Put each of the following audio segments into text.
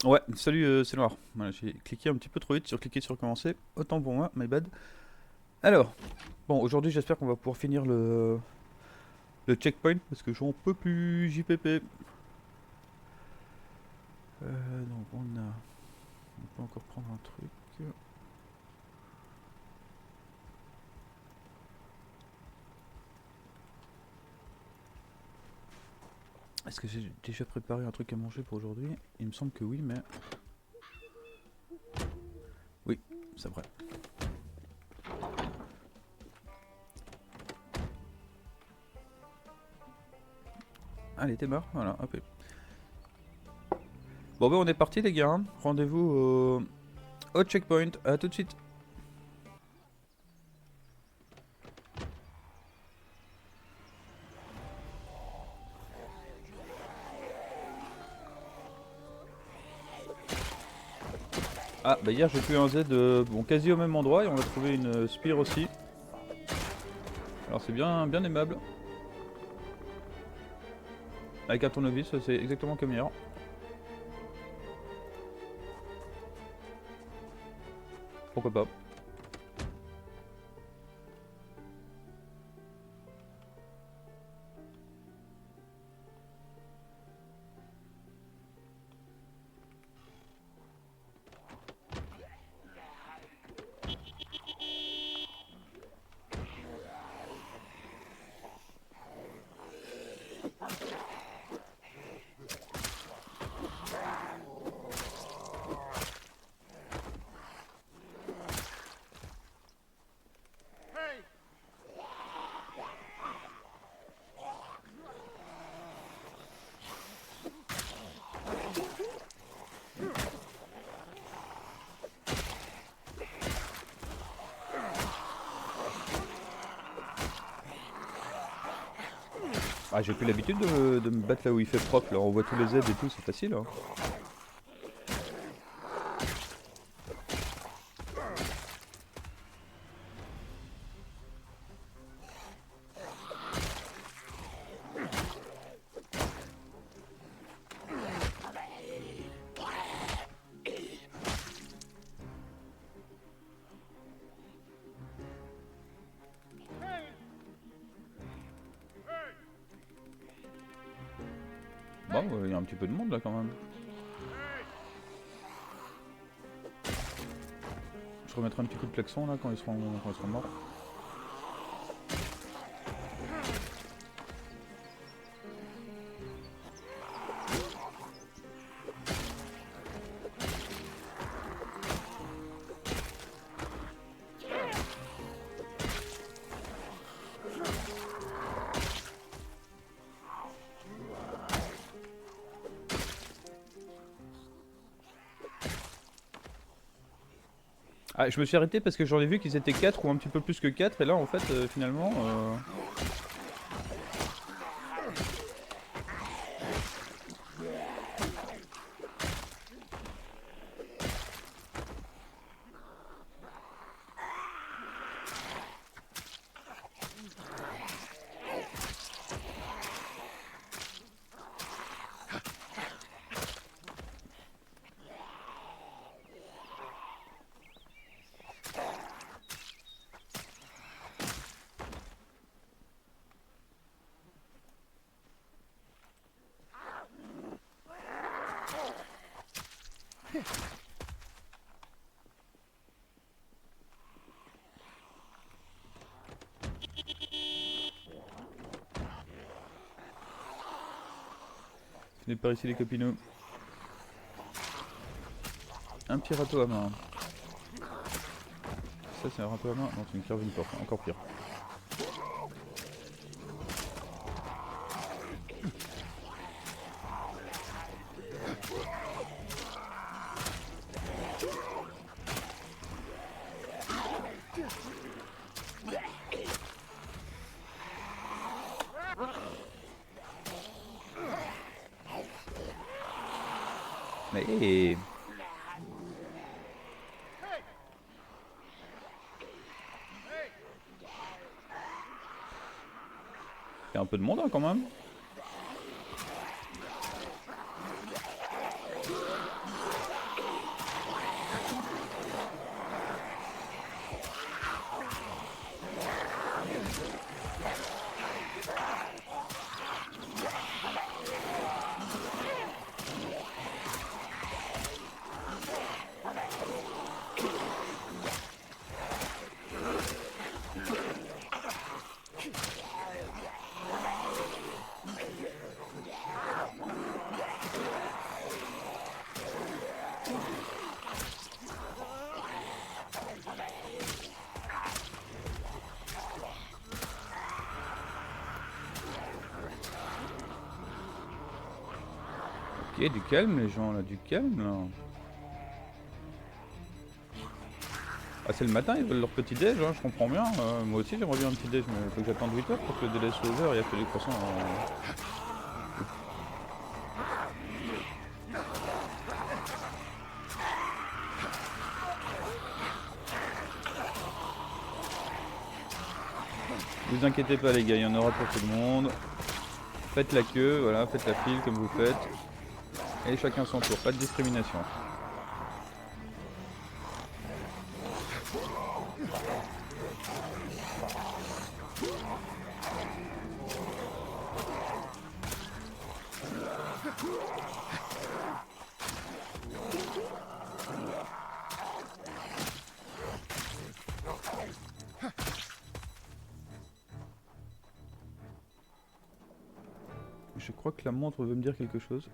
Ouais, salut, c'est Noir. Voilà, j'ai cliqué un petit peu trop vite sur cliquer sur commencer. Autant pour moi, my bad. Alors, bon, aujourd'hui j'espère qu'on va pouvoir finir le checkpoint parce que j'en peux plus JPP. Donc on peut encore prendre un truc. Est-ce que j'ai déjà préparé un truc à manger pour aujourd'hui? Il me semble que oui, mais... Oui, c'est vrai. Allez, t'es mort, voilà, hop. Bon ben on est parti les gars, hein. Rendez-vous au checkpoint, à tout de suite. Ah bah hier j'ai pu un Z bon, quasi au même endroit et on a trouvé une spire aussi. Alors c'est bien aimable. Avec un tournevis, c'est exactement comme hier. Pourquoi pas. Ah j'ai plus l'habitude de me battre là où il fait propre, là on voit tous les Z et tout, c'est facile hein. Bon, il y a un petit peu de monde là quand même. Je remettrai un petit coup de klaxon là quand ils seront morts. Ah je me suis arrêté parce que j'en ai vu qu'ils étaient 4 ou un petit peu plus que 4 et là en fait finalement... Venez par ici les copinous. Un petit râteau à main. Ça c'est un râteau à main? Non c'est une curve une porte, encore pire. Mais il y a un peu de monde hein, quand même. Ok, du calme les gens là, du calme là. Ah c'est le matin, ils veulent leur petit déj, hein, je comprends bien. Moi aussi j'aimerais bien un petit déj, mais il faut que j'attende 8 heures pour que le délai soit ouvert, il y a que des croissants. Vous inquiétez pas les gars, il y en aura pour tout le monde. Faites la queue, voilà, faites la file comme vous faites. Et chacun son tour, pas de discrimination. Je crois que la montre veut me dire quelque chose.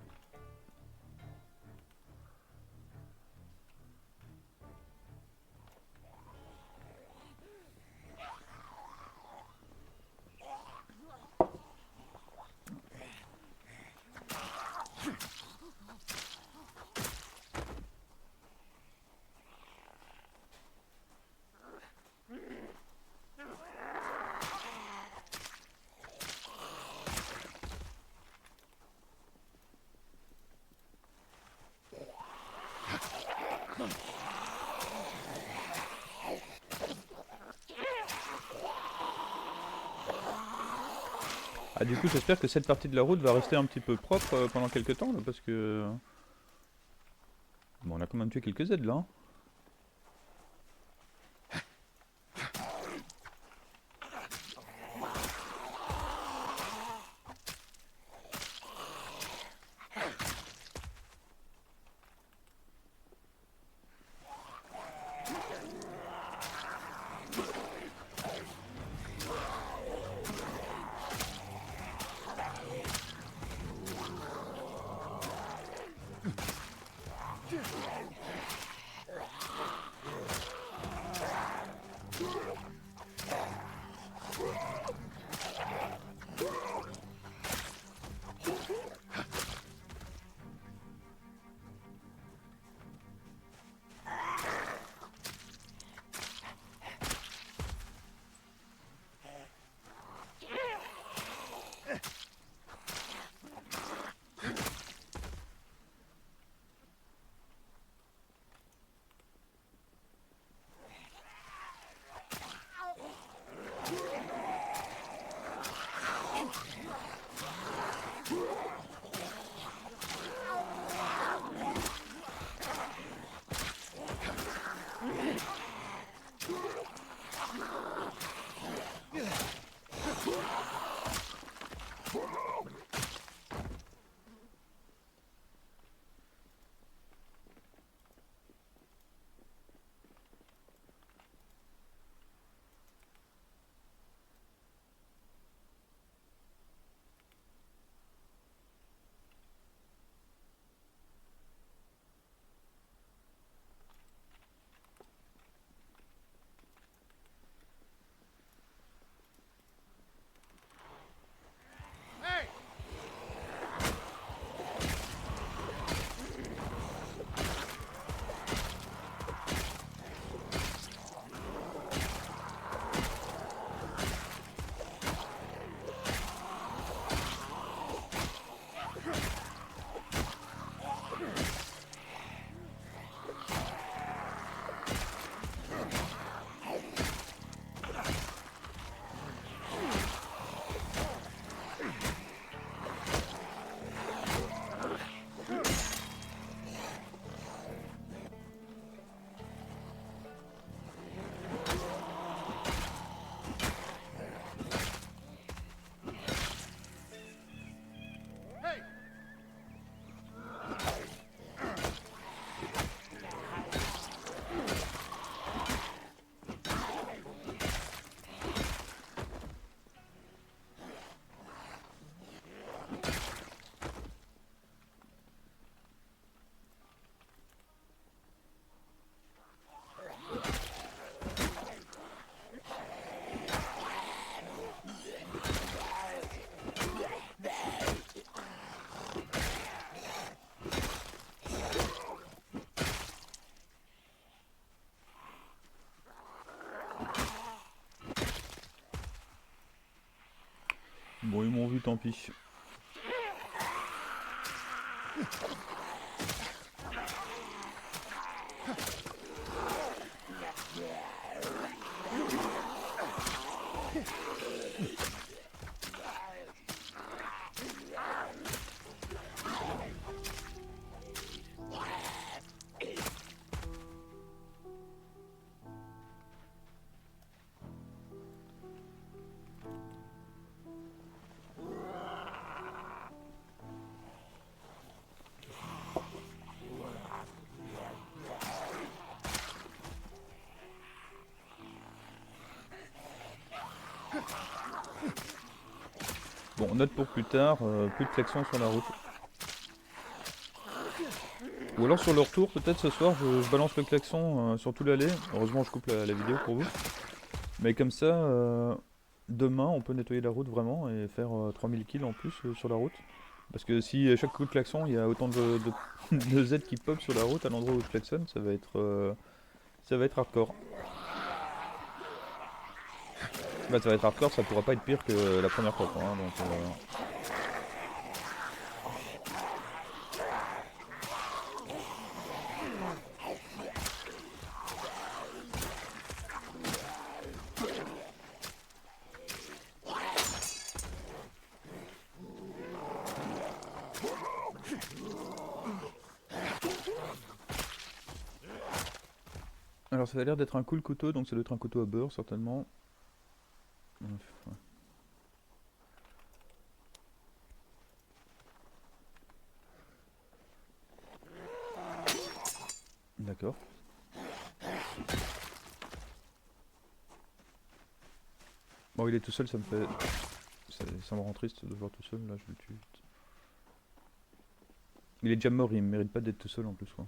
Ah du coup j'espère que cette partie de la route va rester un petit peu propre pendant quelques temps là, parce que... Bon on a quand même tué quelques aides là. Hein. vu, tant pis. Bon, note pour plus tard, plus de klaxons sur la route. Ou alors sur le retour, peut-être ce soir, je balance le klaxon sur tout l'allée. Heureusement, je coupe la vidéo pour vous. Mais comme ça, demain, on peut nettoyer la route vraiment et faire 3000 kills en plus sur la route. Parce que si à chaque coup de klaxon, il y a autant de Z qui pop sur la route à l'endroit où je klaxonne, ça va être hardcore. Bah, ça va être hardcore, ça pourra pas être pire que la première fois, quoi, hein, donc, Alors ça a l'air d'être un cool couteau, donc ça doit être un couteau à beurre certainement. Ouais. D'accord. Bon, il est tout seul, ça me fait... Ça me rend triste de le voir tout seul, là je le tue. Il est déjà mort, il mérite pas d'être tout seul en plus, quoi.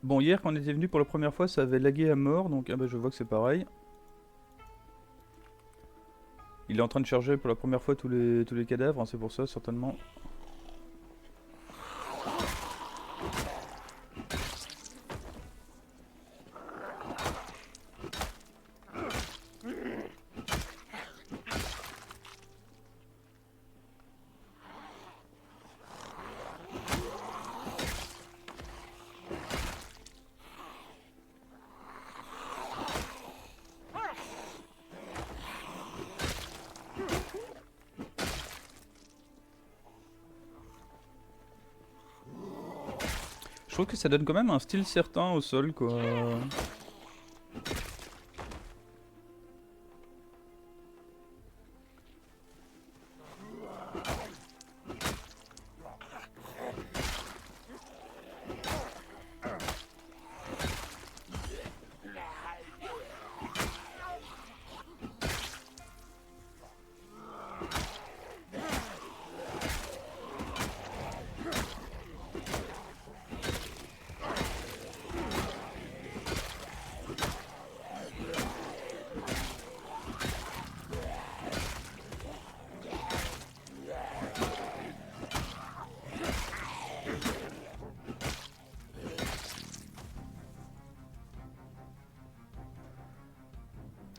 Bon, hier quand on était venu pour la première fois, ça avait lagué à mort, donc ah bah, je vois que c'est pareil. Il est en train de charger pour la première fois tous les cadavres, hein, c'est pour ça certainement. Je trouve que ça donne quand même un style certain au sol, quoi.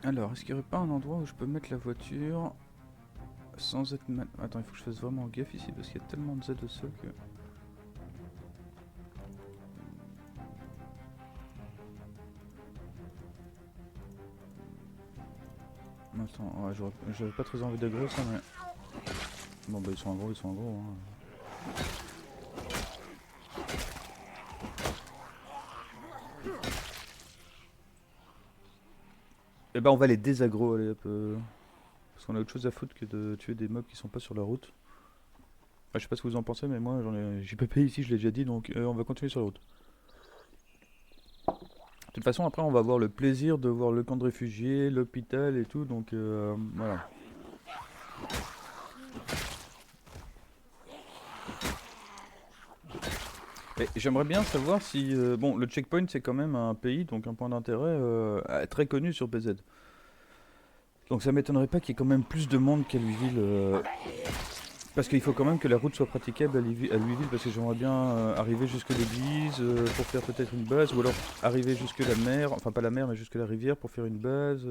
Alors, est-ce qu'il n'y aurait pas un endroit où je peux mettre la voiture sans être mal... Attends, il faut que je fasse vraiment gaffe ici parce qu'il y a tellement de Z au sol que... Attends, ouais, j'avais pas très envie d'aggro ça, mais... Bon bah ils sont aggro, hein. Et bah on va les désaggro, allez hop. Parce qu'on a autre chose à foutre que de tuer des mobs qui sont pas sur la route. je sais pas ce que vous en pensez, mais moi j'ai pas payé ici, je l'ai déjà dit, donc on va continuer sur la route. De toute façon, après, on va avoir le plaisir de voir le camp de réfugiés, l'hôpital et tout, donc voilà. Et j'aimerais bien savoir si... bon, le checkpoint, c'est quand même un pays, donc un point d'intérêt très connu sur PZ. Donc ça m'étonnerait pas qu'il y ait quand même plus de monde qu'à Louisville. Parce qu'il faut quand même que la route soit praticable à Louisville, parce que j'aimerais bien arriver jusque l'église pour faire peut-être une base, ou alors arriver jusque la mer, enfin pas la mer, mais jusque la rivière pour faire une base.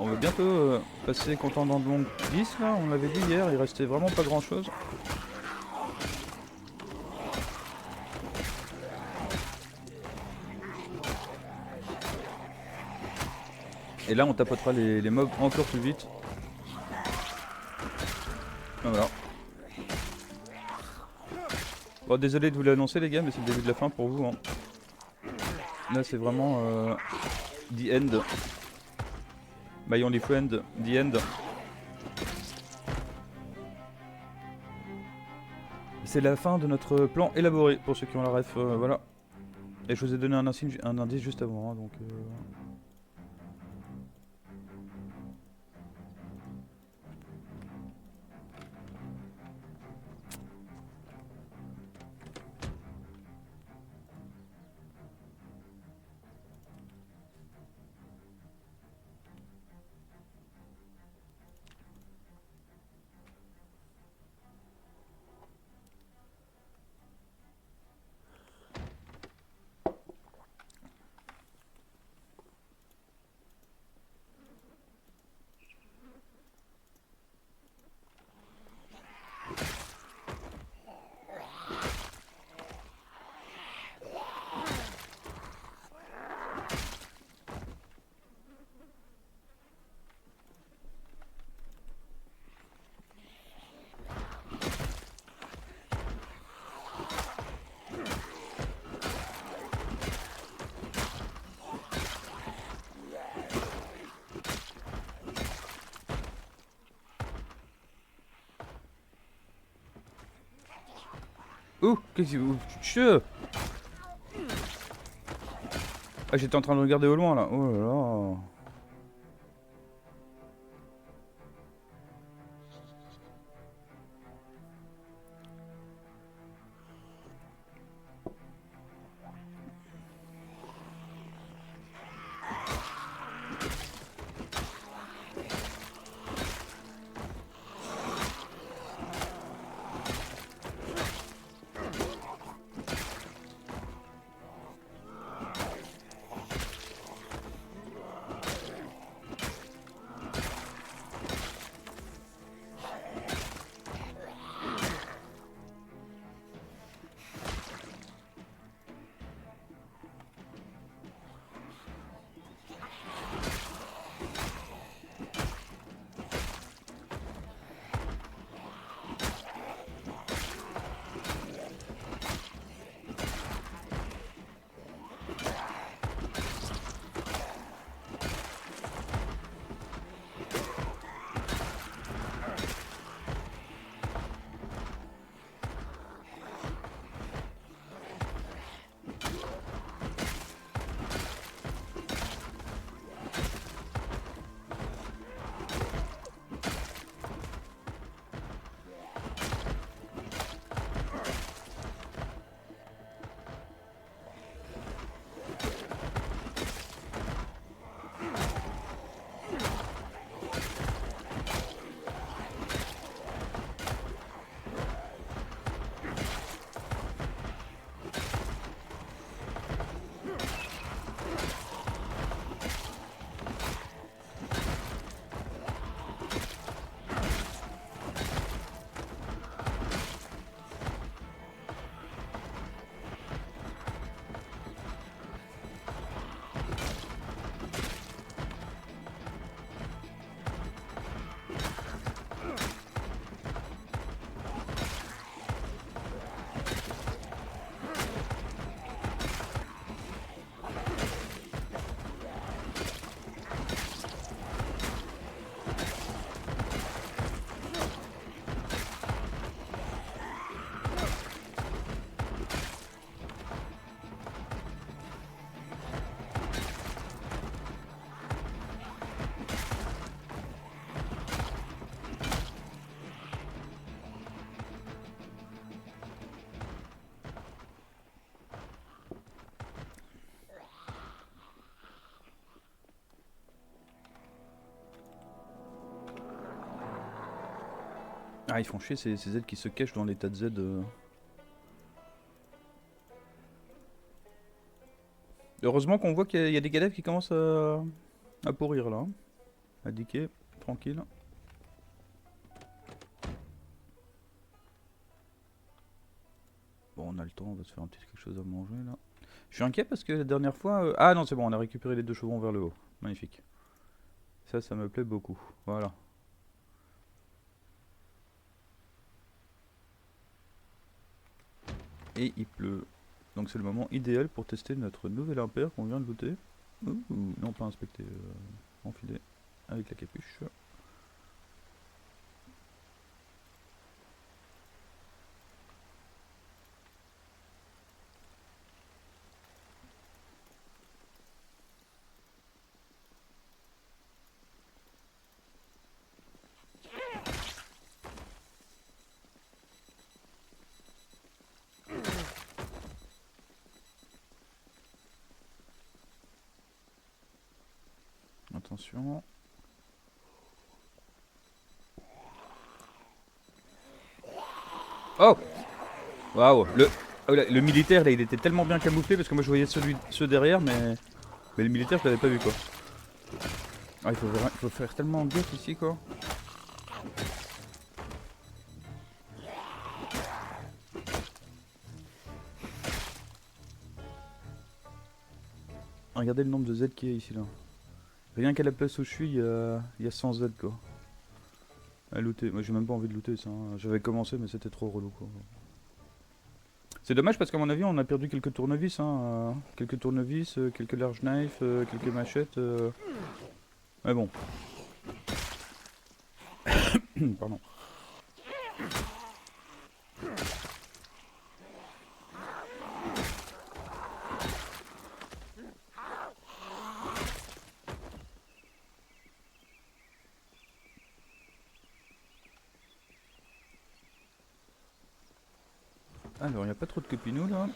On va bientôt passer Contendant de Longue 10 là, on l'avait dit hier, il restait vraiment pas grand chose. Et là on tapotera les mobs encore plus vite. Ah, voilà. Bon, désolé de vous l'annoncer les gars, mais c'est le début de la fin pour vous. Hein. Là c'est vraiment the end. My only friend, the end. C'est la fin de notre plan élaboré pour ceux qui ont la ref, voilà. Et je vous ai donné un indice juste avant, hein, donc... Ouh, qu'est-ce que vous... Chut. Ah, j'étais en train de regarder au loin là, oh là là. Ah, ils font chier ces Z qui se cachent dans les tas de Z. Heureusement qu'on voit qu'il y a des cadavres qui commencent à pourrir là. À diquer, tranquille. Bon, on a le temps, on va se faire un petit quelque chose à manger là. Je suis inquiet parce que la dernière fois... Ah non, c'est bon, on a récupéré les deux chevrons vers le haut. Magnifique. Ça me plaît beaucoup. Voilà. Et il pleut. Donc c'est le moment idéal pour tester notre nouvel impair qu'on vient de looter. Ouh, non, pas inspecter. Enfiler avec la capuche. Attention. Oh! Waouh! Le militaire là, il était tellement bien camouflé parce que moi je voyais ceux derrière, mais le militaire je l'avais pas vu quoi. Ah, il faut faire tellement gaffe ici quoi. Regardez le nombre de Z qu'il y a ici là. Rien qu'à la place où je suis, il y a 100 Z quoi. À looter. Moi j'ai même pas envie de looter ça. Hein. J'avais commencé mais c'était trop relou quoi. C'est dommage parce qu'à mon avis on a perdu quelques tournevis. Hein. Quelques tournevis, quelques large knives, quelques machettes. Mais bon. Pardon. Alors, il n'y a pas trop de copinous là.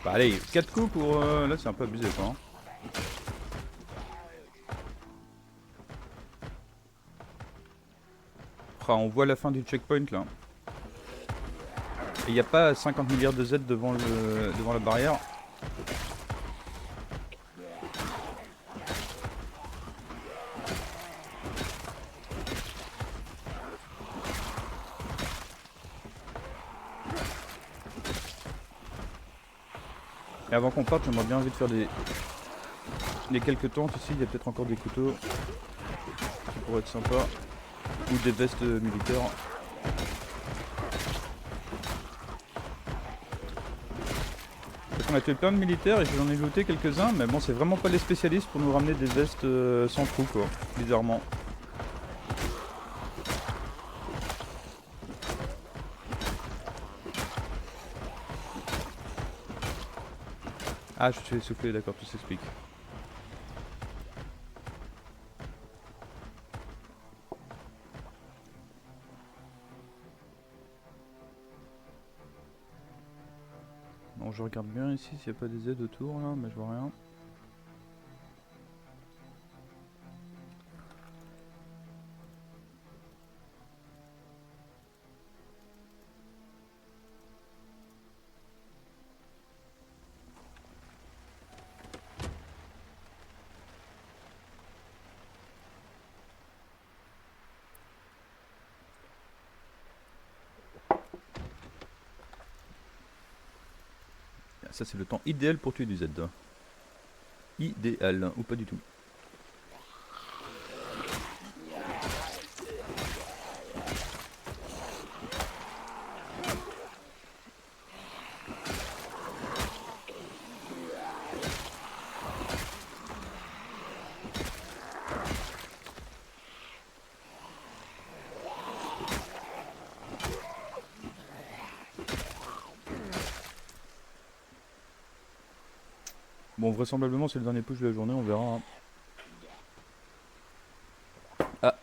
Bah allez, 4 coups pour... là c'est un peu abusé quoi. Hein. Ah, on voit la fin du checkpoint là. Et il n'y a pas 50 milliards de Z devant la barrière. Et avant qu'on parte, j'aimerais bien envie de faire des quelques tentes ici. Il y a peut-être encore des couteaux qui pourraient être sympas. Ou des vestes militaires. On a tué plein de militaires et j'en ai looté quelques-uns, mais bon, c'est vraiment pas les spécialistes pour nous ramener des vestes sans trou, quoi, bizarrement. Ah, je suis essoufflé, d'accord, tout s'explique. Bon, je regarde bien ici s'il n'y a pas des aides autour, là, mais je vois rien. Ça c'est le temps idéal pour tuer du Z. Idéal, ou pas du tout. Bon, vraisemblablement, c'est le dernier push de la journée, on verra. Hein. Ah,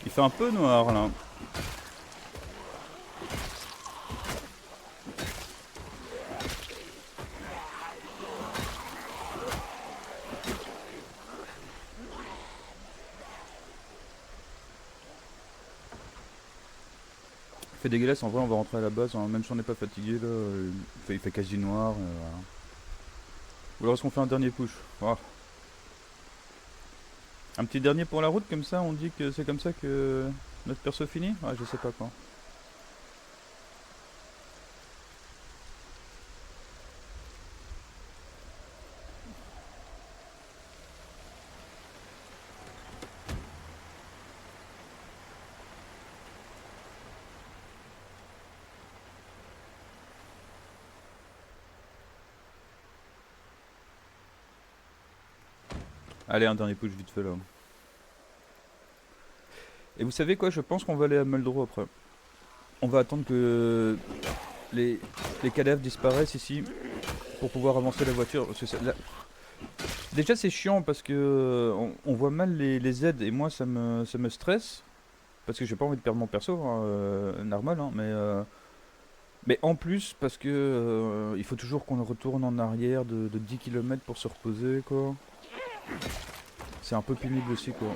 il fait un peu noir là. Il fait dégueulasse, en vrai on va rentrer à la base, hein. Même si on n'est pas fatigué là, il fait quasi noir. Voilà. Ou alors est-ce qu'on fait un dernier push? Oh. Un petit dernier pour la route, comme ça on dit que c'est comme ça que notre perso finit? Ouais, je sais pas quoi. Allez, un dernier push vite fait là. Et vous savez quoi, je pense qu'on va aller à Muldrow après. On va attendre que les, les cadavres disparaissent ici pour pouvoir avancer la voiture. Parce que déjà c'est chiant parce que on voit mal les aides et moi ça me stresse. Parce que j'ai pas envie de perdre mon perso, hein, normal, hein, mais en plus parce que il faut toujours qu'on retourne en arrière de 10 km pour se reposer quoi. C'est un peu pénible aussi quoi.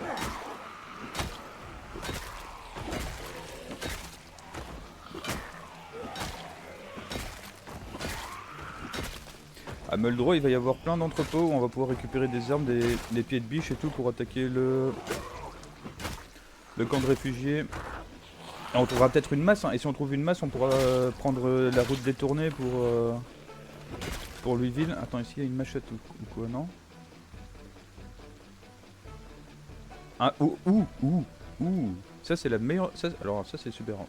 À Muldrow, il va y avoir plein d'entrepôts où on va pouvoir récupérer des armes, des pieds de biche et tout pour attaquer le camp de réfugiés. Et on trouvera peut-être une masse, hein. Et si on trouve une masse, on pourra prendre la route détournée pour Louisville. Attends, ici il y a une machette ou quoi, non? Ah, ouh. Ça c'est la meilleure. Ça, alors ça c'est super. Hein.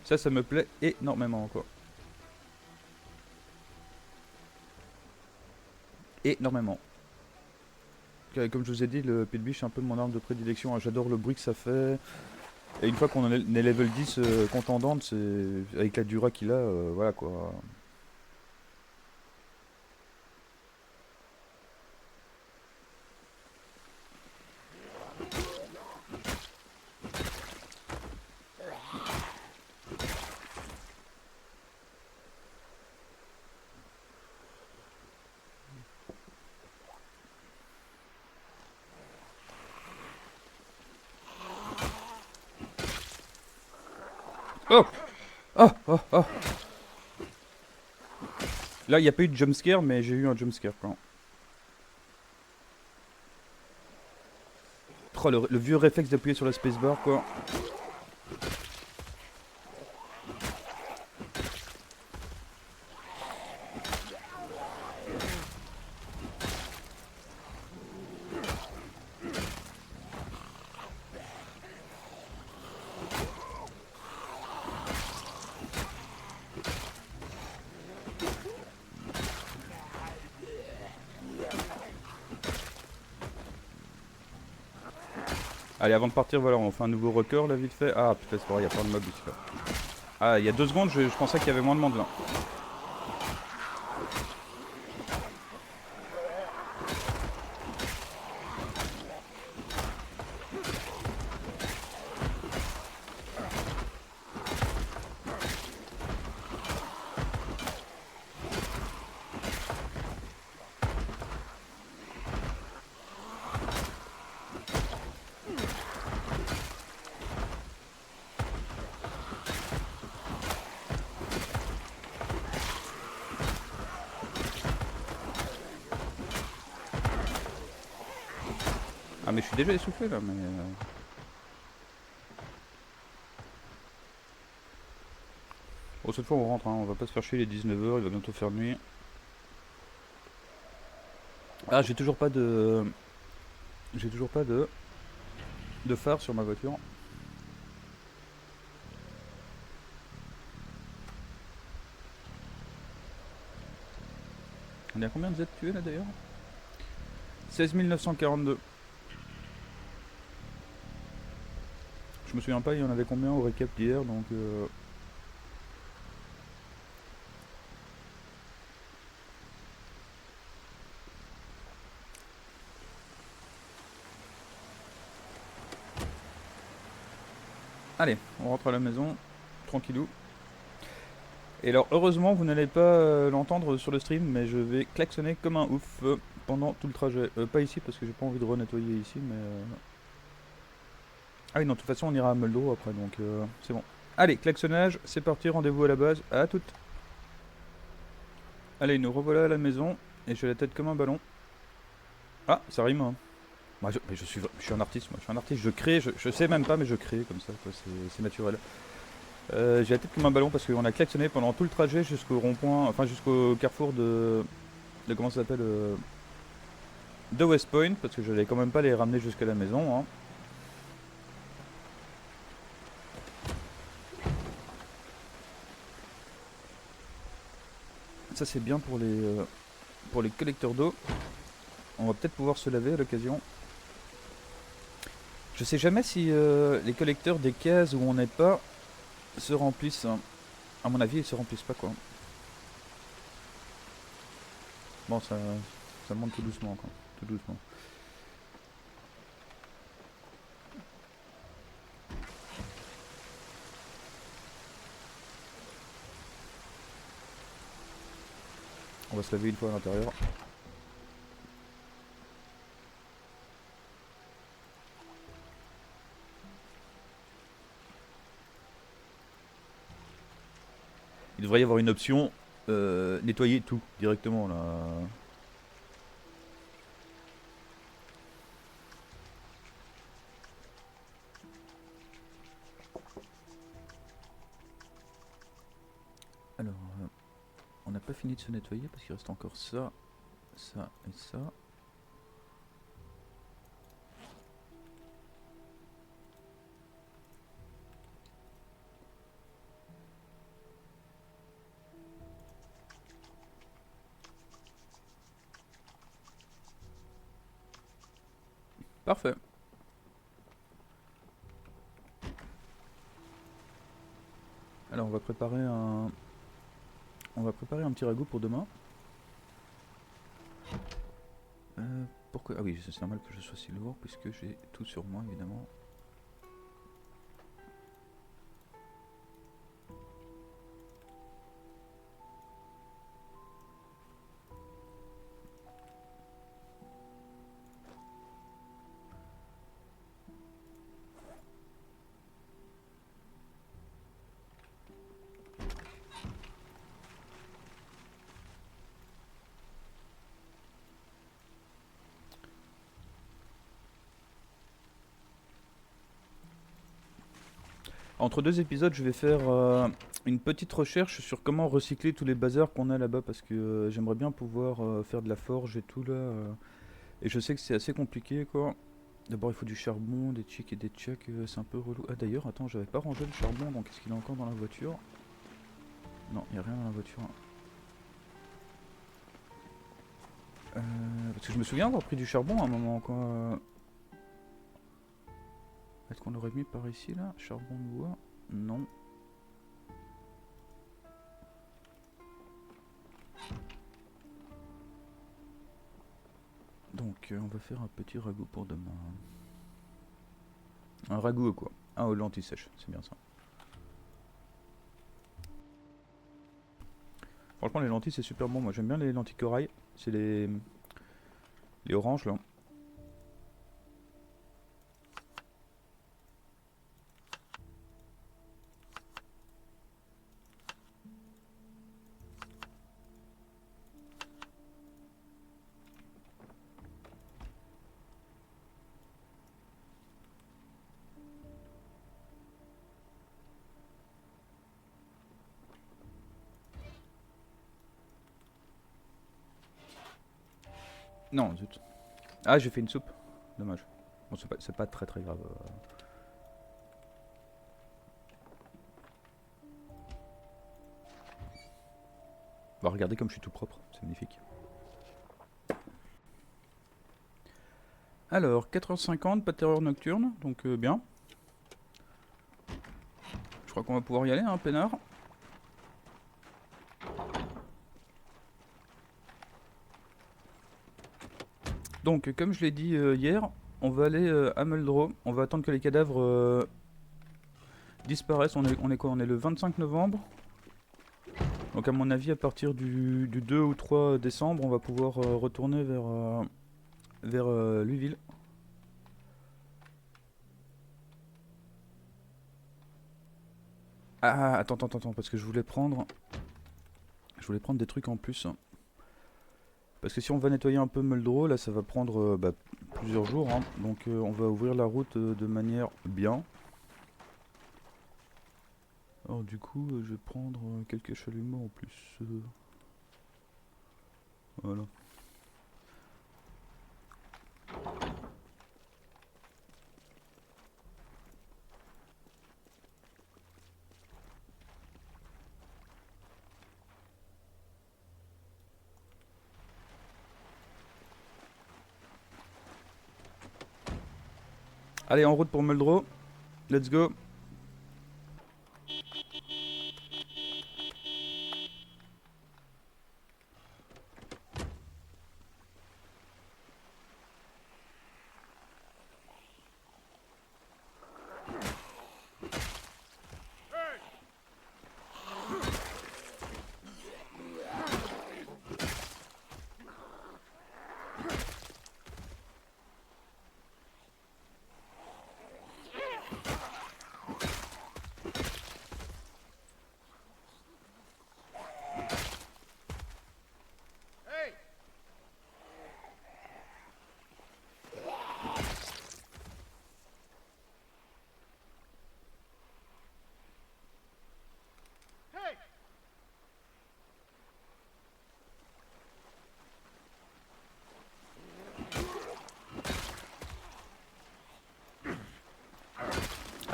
Ça me plaît énormément quoi. énormément. Comme je vous ai dit, le Pit Biche est un peu mon arme de prédilection, hein. J'adore le bruit que ça fait. Et une fois qu'on est level 10 contendant, avec la Dura qu'il a, voilà quoi. Oh! Oh! Oh! Oh! Là, il n'y a pas eu de jumpscare, mais j'ai eu un jumpscare quand. Oh, le vieux réflexe d'appuyer sur la spacebar quoi. Allez, avant de partir, voilà, on fait un nouveau record là, vite fait. Ah putain, c'est pas vrai, il y a plein de mobs ici là. Ah, il y a 2 secondes, je pensais qu'il y avait moins de monde là. Ah, mais je suis déjà essoufflé là, mais. Bon, cette fois on rentre, hein. On va pas se faire chier les 19h, il va bientôt faire nuit. Ah, j'ai toujours pas de. J'ai toujours pas de phare sur ma voiture. On est à combien de Z tués là d'ailleurs? 16 942. Je me souviens pas, il y en avait combien au récap d'hier, donc. Allez, on rentre à la maison, tranquillou. Et alors, heureusement, vous n'allez pas l'entendre sur le stream, mais je vais klaxonner comme un ouf pendant tout le trajet. Pas ici, parce que j'ai pas envie de renettoyer ici, mais. Ah oui, non, de toute façon, on ira à Muldo après, donc c'est bon. Allez, klaxonnage, c'est parti, rendez-vous à la base, à toutes. Allez, nous revoilà à la maison, et j'ai la tête comme un ballon. Ah, ça rime, hein. Moi, je suis un artiste, moi, je suis un artiste, je crée, je sais même pas, mais je crée comme ça, quoi, c'est naturel. J'ai la tête comme un ballon parce qu'on a klaxonné pendant tout le trajet jusqu'au rond-point, enfin jusqu'au carrefour de comment ça s'appelle de West Point, parce que je n'allais quand même pas les ramener jusqu'à la maison, hein. Ça c'est bien pour les collecteurs d'eau. On va peut-être pouvoir se laver à l'occasion. Je sais jamais si les collecteurs des cases où on n'est pas se remplissent, hein. À mon avis, ils se remplissent pas quoi. Bon, ça monte tout doucement quoi. Tout doucement. On va se laver une fois à l'intérieur. Il devrait y avoir une option nettoyer tout directement là. Alors, on n'a pas fini de se nettoyer parce qu'il reste encore ça, ça et ça. Parfait. Alors on va préparer un... petit ragoût pour demain. Pourquoi? Ah oui, c'est normal que je sois si lourd puisque j'ai tout sur moi évidemment. Entre deux épisodes, je vais faire une petite recherche sur comment recycler tous les bazars qu'on a là-bas parce que j'aimerais bien pouvoir faire de la forge et tout là. Et je sais que c'est assez compliqué quoi. D'abord il faut du charbon, des chics et des tchèques, c'est un peu relou. Ah d'ailleurs, attends, j'avais pas rangé le charbon, donc est-ce qu'il est encore dans la voiture? Non, il n'y a rien dans la voiture. Parce que je me souviens avoir pris du charbon à un moment quoi. Est-ce qu'on l'aurait mis par ici là? Charbon de bois? Non. Donc on va faire un petit ragoût pour demain. Un ragoût quoi? Ah, aux lentilles sèches, c'est bien ça. Franchement les lentilles c'est super bon, moi j'aime bien les lentilles corail. C'est les oranges là. Non, zut. Ah, j'ai fait une soupe. Dommage. Bon, c'est pas très grave. Bah, regardez comme je suis tout propre, c'est magnifique. Alors, 4h50, pas de terreur nocturne, donc bien. Je crois qu'on va pouvoir y aller, hein, peinard. Donc, comme je l'ai dit hier, on va aller à Muldrow. On va attendre que les cadavres disparaissent. On est quoi? On est le 25 novembre. Donc, à mon avis, à partir du 2 ou 3 décembre, on va pouvoir retourner vers Louisville. Ah, attends, parce que je voulais prendre des trucs en plus. Parce que si on va nettoyer un peu Muldrow, là ça va prendre plusieurs jours. Hein. Donc on va ouvrir la route de manière bien. Alors du coup, je vais prendre quelques chalumeaux en plus. Voilà. Allez, en route pour Muldrow. Let's go.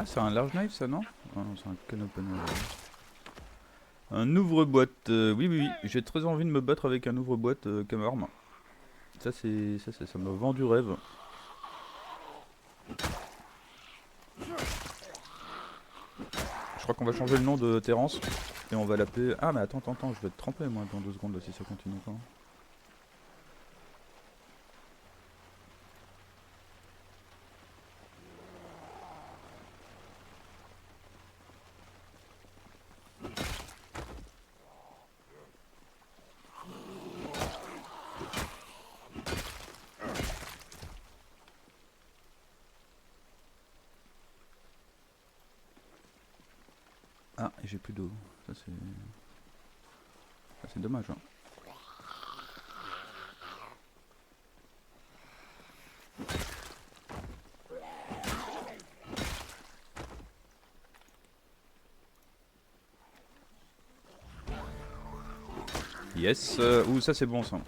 Ah, c'est un large knife ça, non? Ah non, c'est un can opener. Un ouvre-boîte. Oui, j'ai très envie de me battre avec un ouvre-boîte comme arme. Ça, ça me vend du rêve. crois qu'on va changer le nom de Terrence. Et on va l'appeler... Ah mais attends, je vais être trempé moi dans 2 secondes là, si ça continue quoi. Ah, et j'ai plus d'eau. Ça c'est dommage. Hein. Yes, ouh ça c'est bon ça.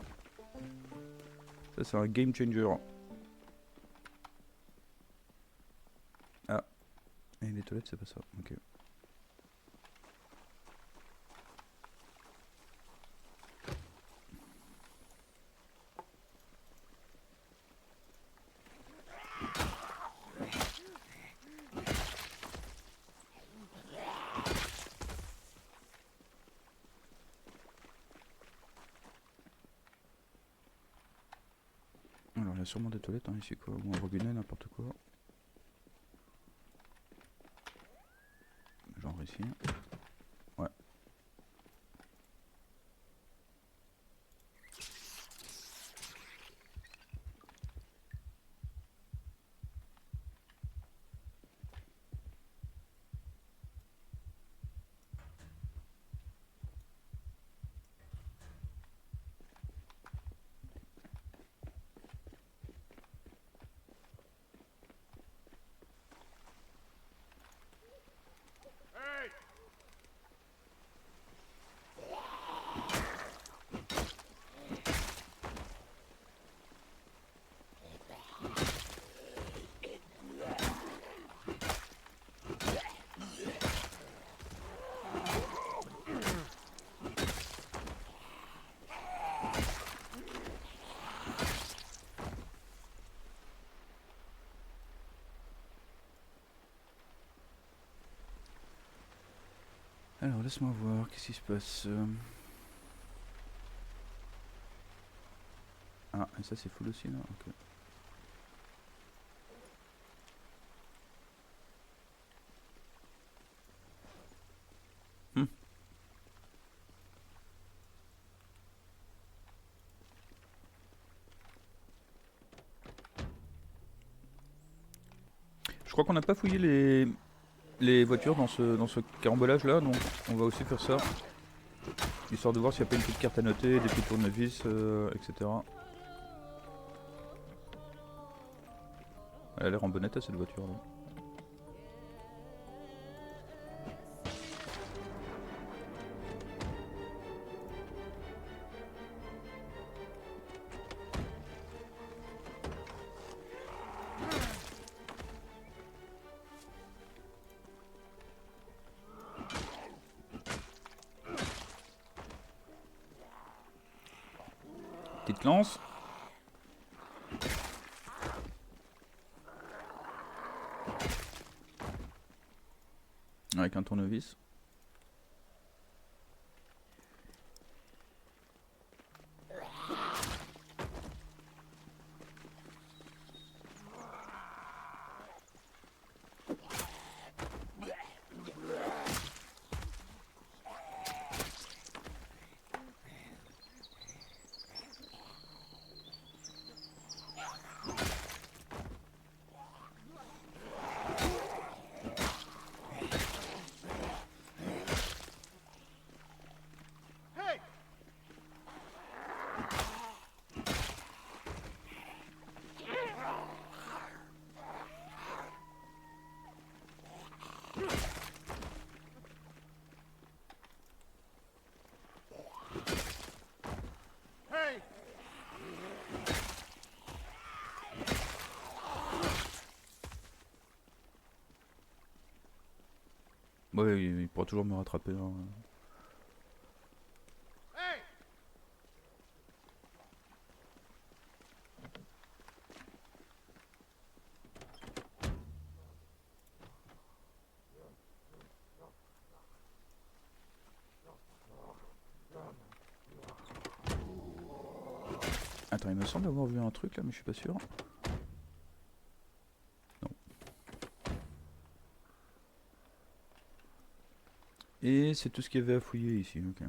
Ça c'est un game changer. Ah, et les toilettes c'est pas ça, ok. Alors il y a sûrement des toilettes hein, ici quoi, ou un robinet, n'importe quoi. Genre ici. Ouais. Alors laisse-moi voir, qu'est-ce qui se passe Ah, et ça c'est full aussi là, ok. Hmm. Je crois qu'on n'a pas fouillé les voitures dans ce carambolage là, donc on va aussi faire ça. Histoire de voir s'il n'y a pas une petite carte à noter, des petits tournevis, etc. Elle a l'air en bon état cette voiture là. Petite lance. Avec un tournevis. Ouais, il pourra toujours me rattraper. Hein. Attends, il me semble avoir vu un truc là, mais je suis pas sûr. Non. Et c'est tout ce qu'il y avait à fouiller ici, ok.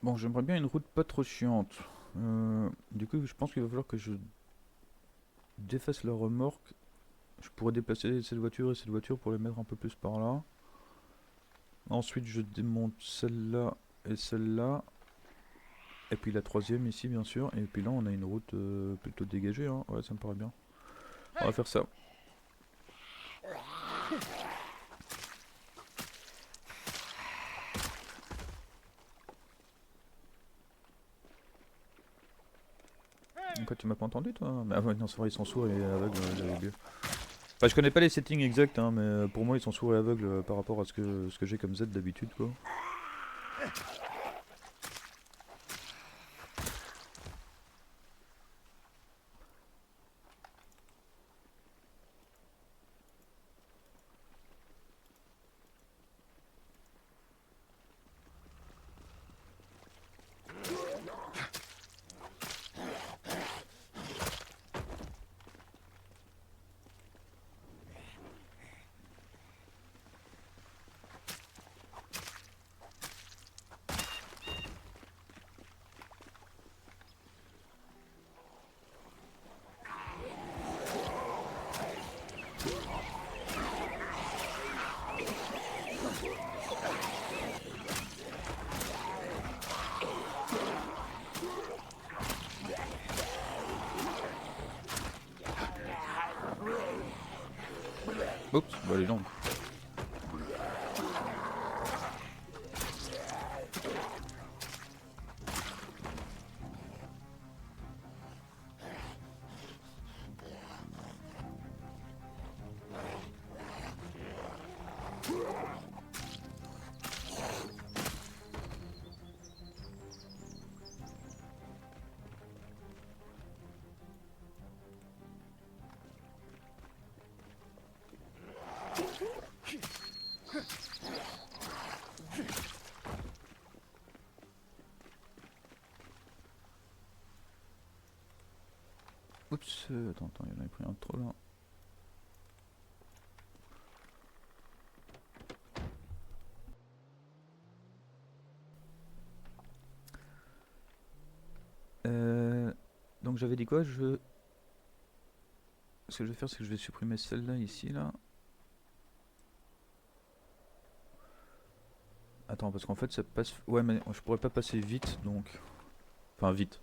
Bon, j'aimerais bien une route pas trop chiante. Du coup, je pense qu'il va falloir que je défasse la remorque. Je pourrais déplacer cette voiture et cette voiture pour les mettre un peu plus par là. Ensuite, je démonte celle-là et celle-là. Et puis la troisième ici, bien sûr. Et puis là, on a une route plutôt dégagée, hein. Ouais, ça me paraît bien. On va faire ça. Quoi, tu m'as pas entendu, toi? Ah ouais, non, c'est vrai, ils sont sourds et aveugles, j'avais oublié. Enfin, je connais pas les settings exacts, hein, mais pour moi, ils sont sourds et aveugles par rapport à ce que j'ai comme Z d'habitude, quoi. Oups, bah les jambes. Oups, attends, il y en a pris un de trop là. Donc j'avais dit quoi? Ce que je vais faire, c'est que je vais supprimer celle-là ici, là. Attends, parce qu'en fait ça passe... Ouais, mais je pourrais pas passer vite, donc... Enfin, vite.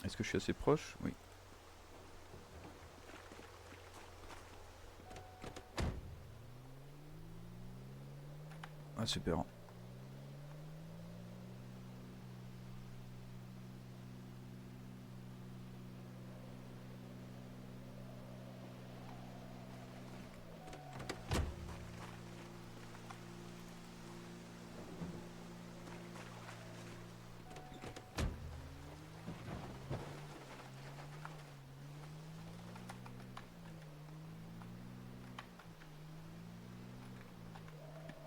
Est-ce que je suis assez proche? Oui. Ah, super.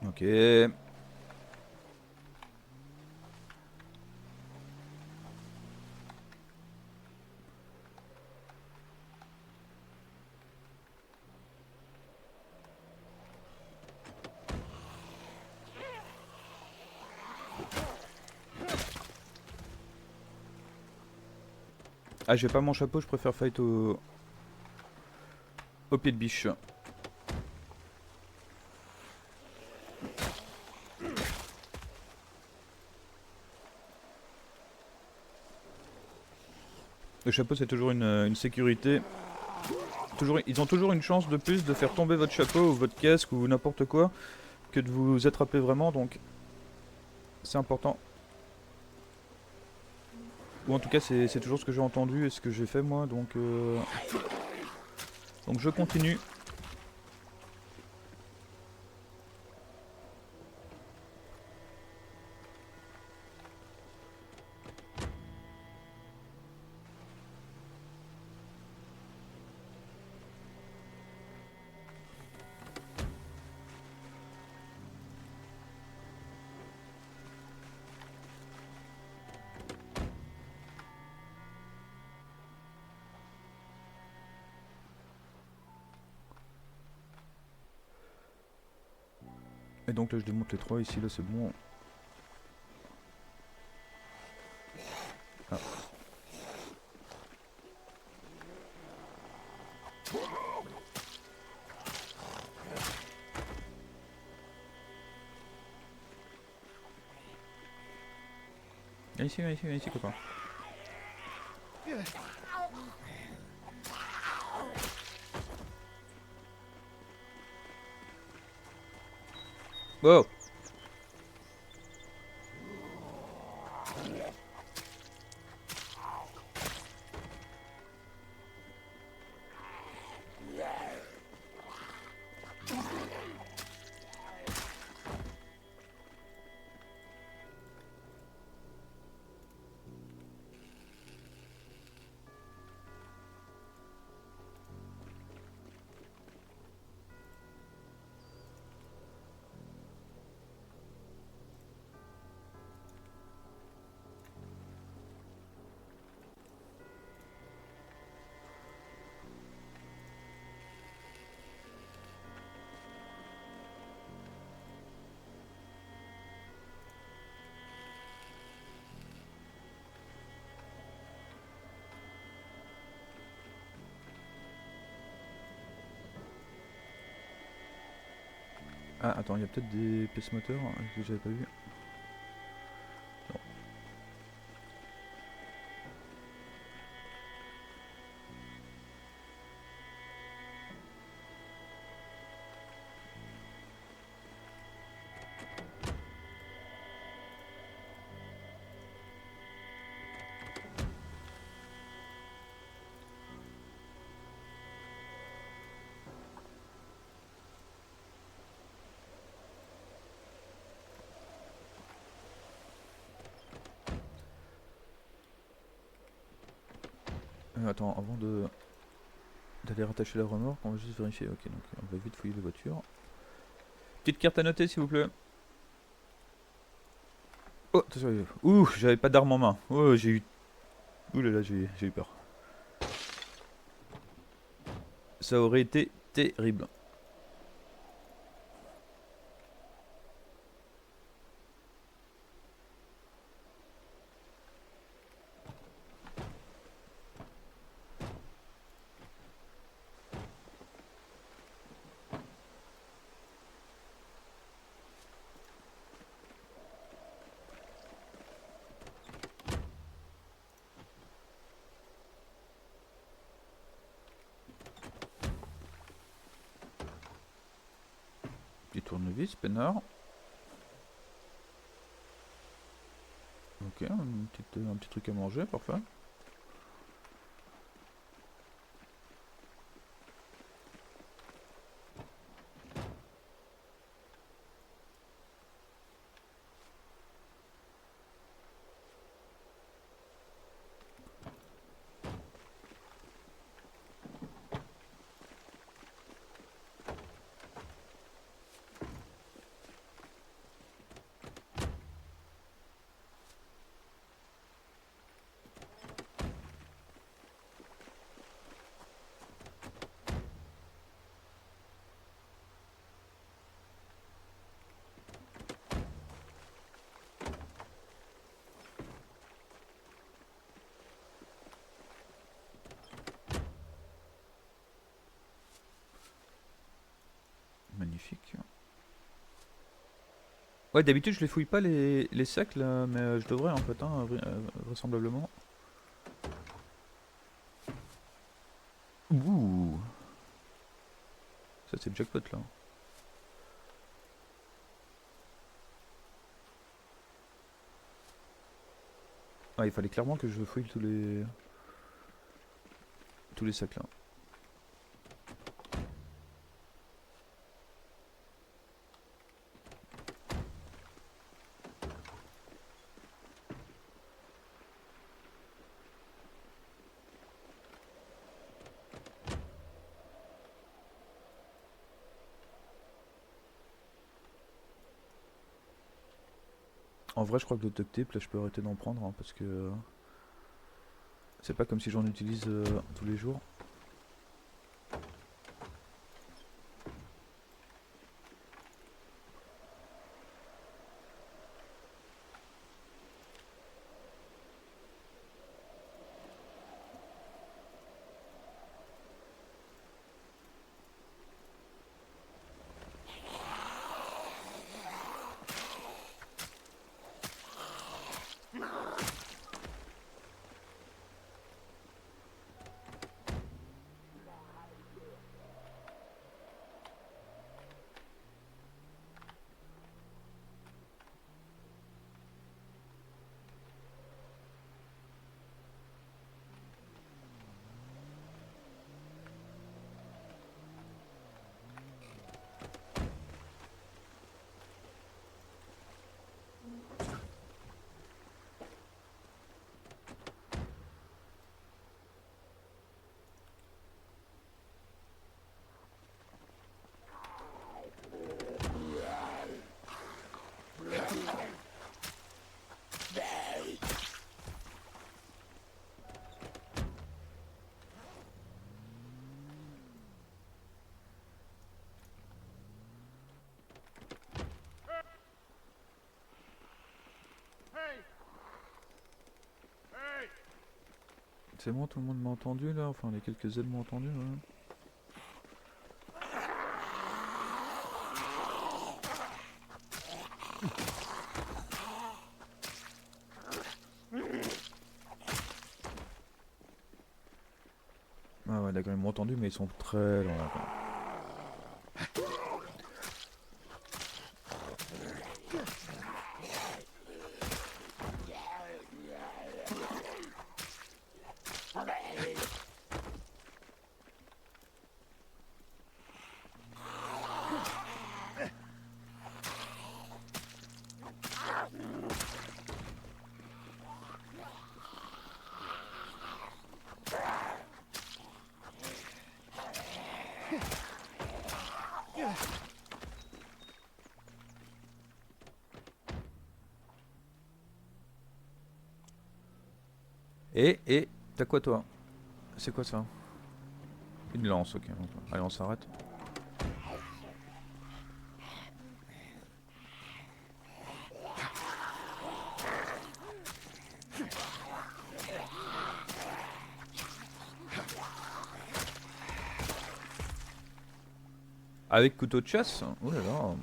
Ok. Ah, j'ai pas mon chapeau, je préfère fight au pied de biche. Le chapeau, c'est toujours une sécurité. Ils ont toujours une chance de plus de faire tomber votre chapeau ou votre casque ou n'importe quoi que de vous attraper vraiment, donc c'est important. Ou en tout cas, c'est toujours ce que j'ai entendu et ce que j'ai fait moi, donc je continue. Et donc là, je démonte les trois ici, là c'est bon. Ah. Viens ici, copain. Wow. Ah, attends, il y a peut-être des pièces moteurs que j'avais pas vu. Non. Attends, avant de d'aller rattacher la remorque, on va juste vérifier. Ok, donc on va vite fouiller les voitures. Petite carte à noter, s'il vous plaît. Oh, attention. Ouh, j'avais pas d'arme en main. Oh, j'ai eu. Ouh là là, j'ai eu peur. Ça aurait été terrible. Petit tournevis, peinard. Ok, un petit truc à manger, parfait. Magnifique. Ouais, d'habitude je les fouille pas les sacs là, mais je devrais en fait, hein, vraisemblablement. Ouh, ça c'est le jackpot là. Ah, il fallait clairement que je fouille tous les sacs là. En vrai, je crois que le duct tape là, je peux arrêter d'en prendre hein, parce que c'est pas comme si j'en utilise tous les jours. C'est bon, tout le monde m'a entendu là, enfin les quelques aides m'ont entendu. Ouais. d'accord, ils m'ont entendu, mais ils sont très loin. Et, t'as quoi toi? C'est quoi ça? Une lance, ok. Allez, on s'arrête. Avec couteau de chasse? Oh là là.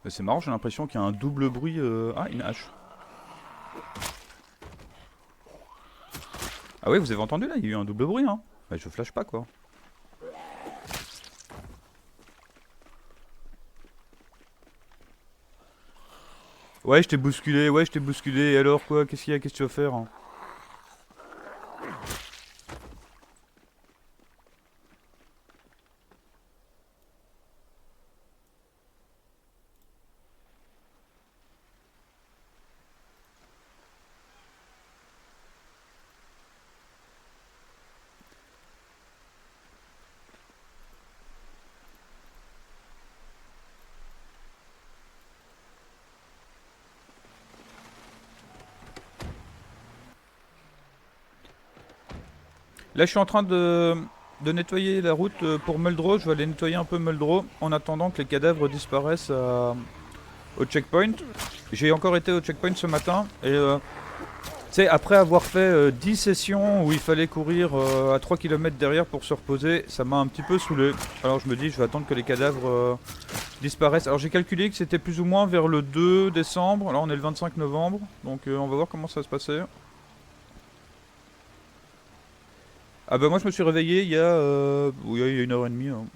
C'est marrant, j'ai l'impression qu'il y a un double bruit. Ah, une hache. Ah ouais, vous avez entendu là? Il y a eu un double bruit, hein. Bah, je flash pas quoi. Ouais, je t'ai bousculé, et alors quoi? Qu'est-ce qu'il y a? Qu'est-ce que tu vas faire, hein? Là, je suis en train de nettoyer la route pour Muldrow. Je vais aller nettoyer un peu Muldrow en attendant que les cadavres disparaissent au checkpoint. J'ai encore été au checkpoint ce matin et tu sais, après avoir fait 10 sessions où il fallait courir à 3 km derrière pour se reposer, ça m'a un petit peu saoulé. Alors je me dis, je vais attendre que les cadavres disparaissent. Alors j'ai calculé que c'était plus ou moins vers le 2 décembre. Là, on est le 25 novembre, donc on va voir comment ça va se passer. Ah bah moi je me suis réveillé il y a, oui, il y a 1 h 30. Hein.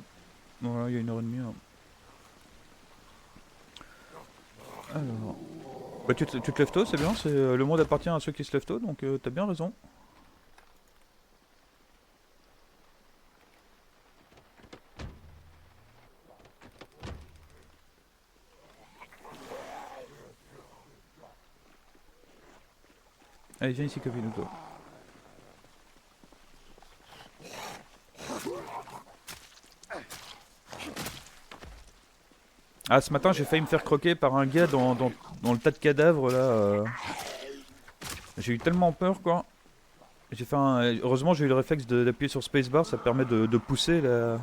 Voilà, il y a 1 h 30. Hein. Alors... Bah tu te lèves tôt, c'est bien, c'est, le monde appartient à ceux qui se lèvent tôt, donc t'as bien raison. Allez, viens ici, Copine, toi. Ah, ce matin, j'ai failli me faire croquer par un gars dans le tas de cadavres, là. J'ai eu tellement peur, quoi. J'ai fait un... Heureusement, j'ai eu le réflexe d'appuyer sur spacebar, ça permet de pousser, là.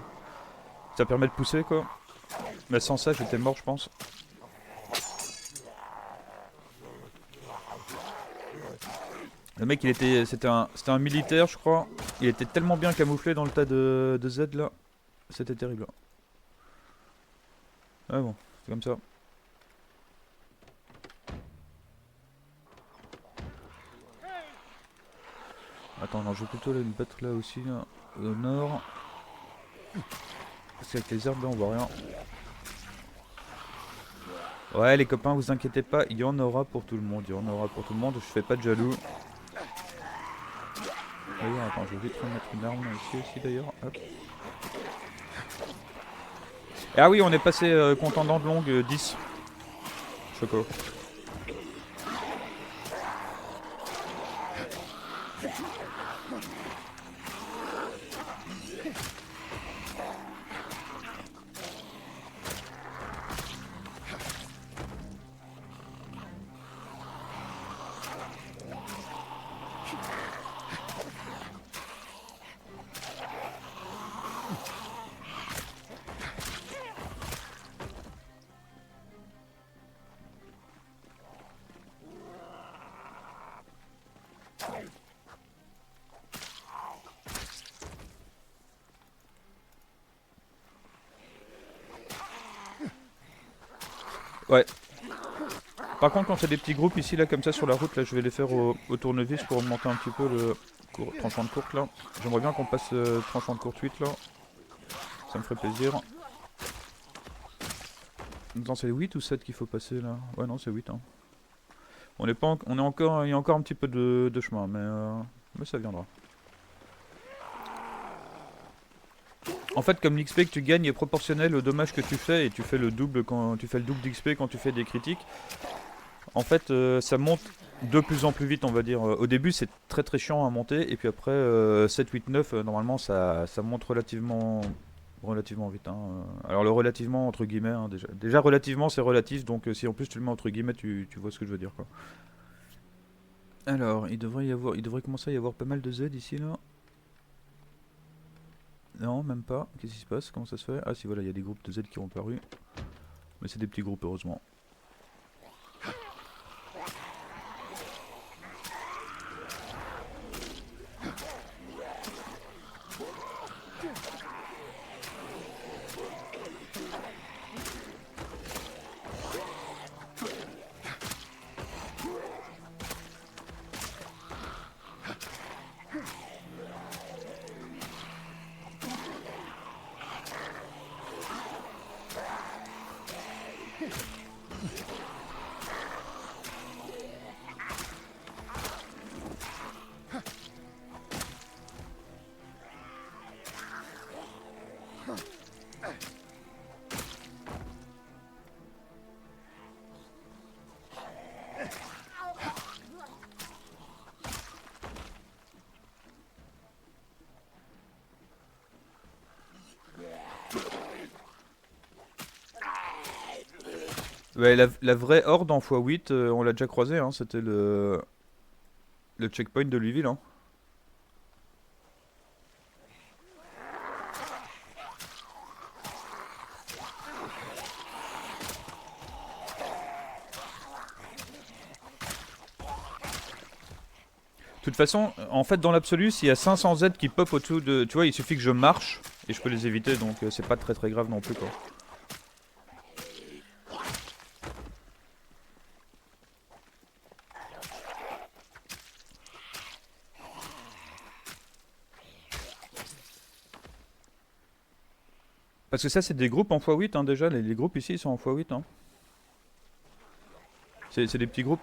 Ça permet de pousser, quoi. Mais sans ça, j'étais mort, je pense. Le mec, c'était un militaire, je crois. Il était tellement bien camouflé dans le tas de Z, là. C'était terrible. Ah bon, c'est comme ça. Attends, non, je vais plutôt aller me battre là aussi, là, au nord. Parce qu'avec les herbes là, on voit rien. Ouais, les copains, vous inquiétez pas, il y en aura pour tout le monde. Il y en aura pour tout le monde, je fais pas de jaloux. D'ailleurs, attends, je vais vite remettre une arme ici aussi d'ailleurs. Hop. Ah oui, on est passé contendant de longue 10. Choco. Ouais. Par contre, quand c'est des petits groupes ici, là, comme ça, sur la route, là, je vais les faire au tournevis pour augmenter un petit peu le tranchant de courte, là. J'aimerais bien qu'on passe tranchant de courte 8, là. Ça me ferait plaisir. Attends, c'est 8 ou 7 qu'il faut passer, là? Ouais, non, c'est 8, hein. On est pas on est encore, il y a encore un petit peu de chemin, mais ça viendra. En fait, comme l'XP que tu gagnes est proportionnel au dommage que tu fais, et tu fais le double quand tu fais le double d'XP quand tu fais des critiques, en fait, ça monte de plus en plus vite, on va dire. Au début, c'est très très chiant à monter, et puis après 7, 8, 9, normalement, ça monte relativement vite, hein. Alors le relativement entre guillemets, hein, déjà relativement c'est relatif, donc si en plus tu le mets entre guillemets, tu vois ce que je veux dire, quoi. Alors, il devrait commencer à y avoir pas mal de Z ici, là. Non, même pas. Qu'est-ce qui se passe? Comment ça se fait? Ah si, voilà, il y a des groupes de Z qui ont paru. Mais c'est des petits groupes, heureusement. Ouais, la vraie horde en x8, on l'a déjà croisé, hein, c'était le checkpoint de Louisville, hein. De toute façon, en fait, dans l'absolu, s'il y a 500 Z qui pop au-dessous de... Tu vois, il suffit que je marche, et je peux les éviter, donc c'est pas très très grave non plus, quoi. Parce que ça, c'est des groupes en x8, hein, déjà, les groupes ici, ils sont en x8, hein. C'est des petits groupes.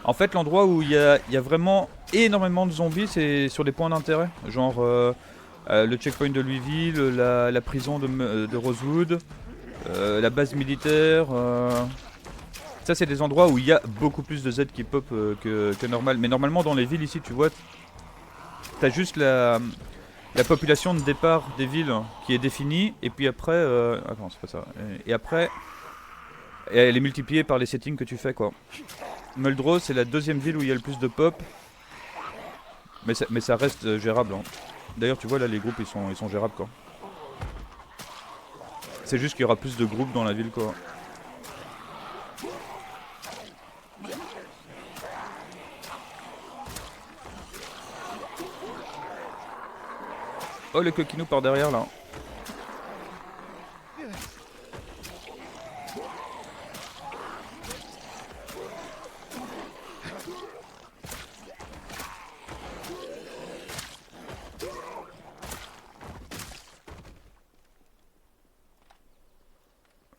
En fait, l'endroit où il y a vraiment énormément de zombies, c'est sur des points d'intérêt. Genre le checkpoint de Louisville, la prison de Rosewood, la base militaire. Ça, c'est des endroits où il y a beaucoup plus de Z qui pop que normal. Mais normalement, dans les villes ici, tu vois, t'as juste la population de départ des villes qui est définie. Et puis après. Attends, c'est pas ça. Et après, elle est multipliée par les settings que tu fais, quoi. Muldrow, c'est la deuxième ville où il y a le plus de pop. Mais ça reste gérable, hein. D'ailleurs, tu vois, là, les groupes, ils sont gérables, quoi. C'est juste qu'il y aura plus de groupes dans la ville, quoi. Oh, le coquinou par derrière, là.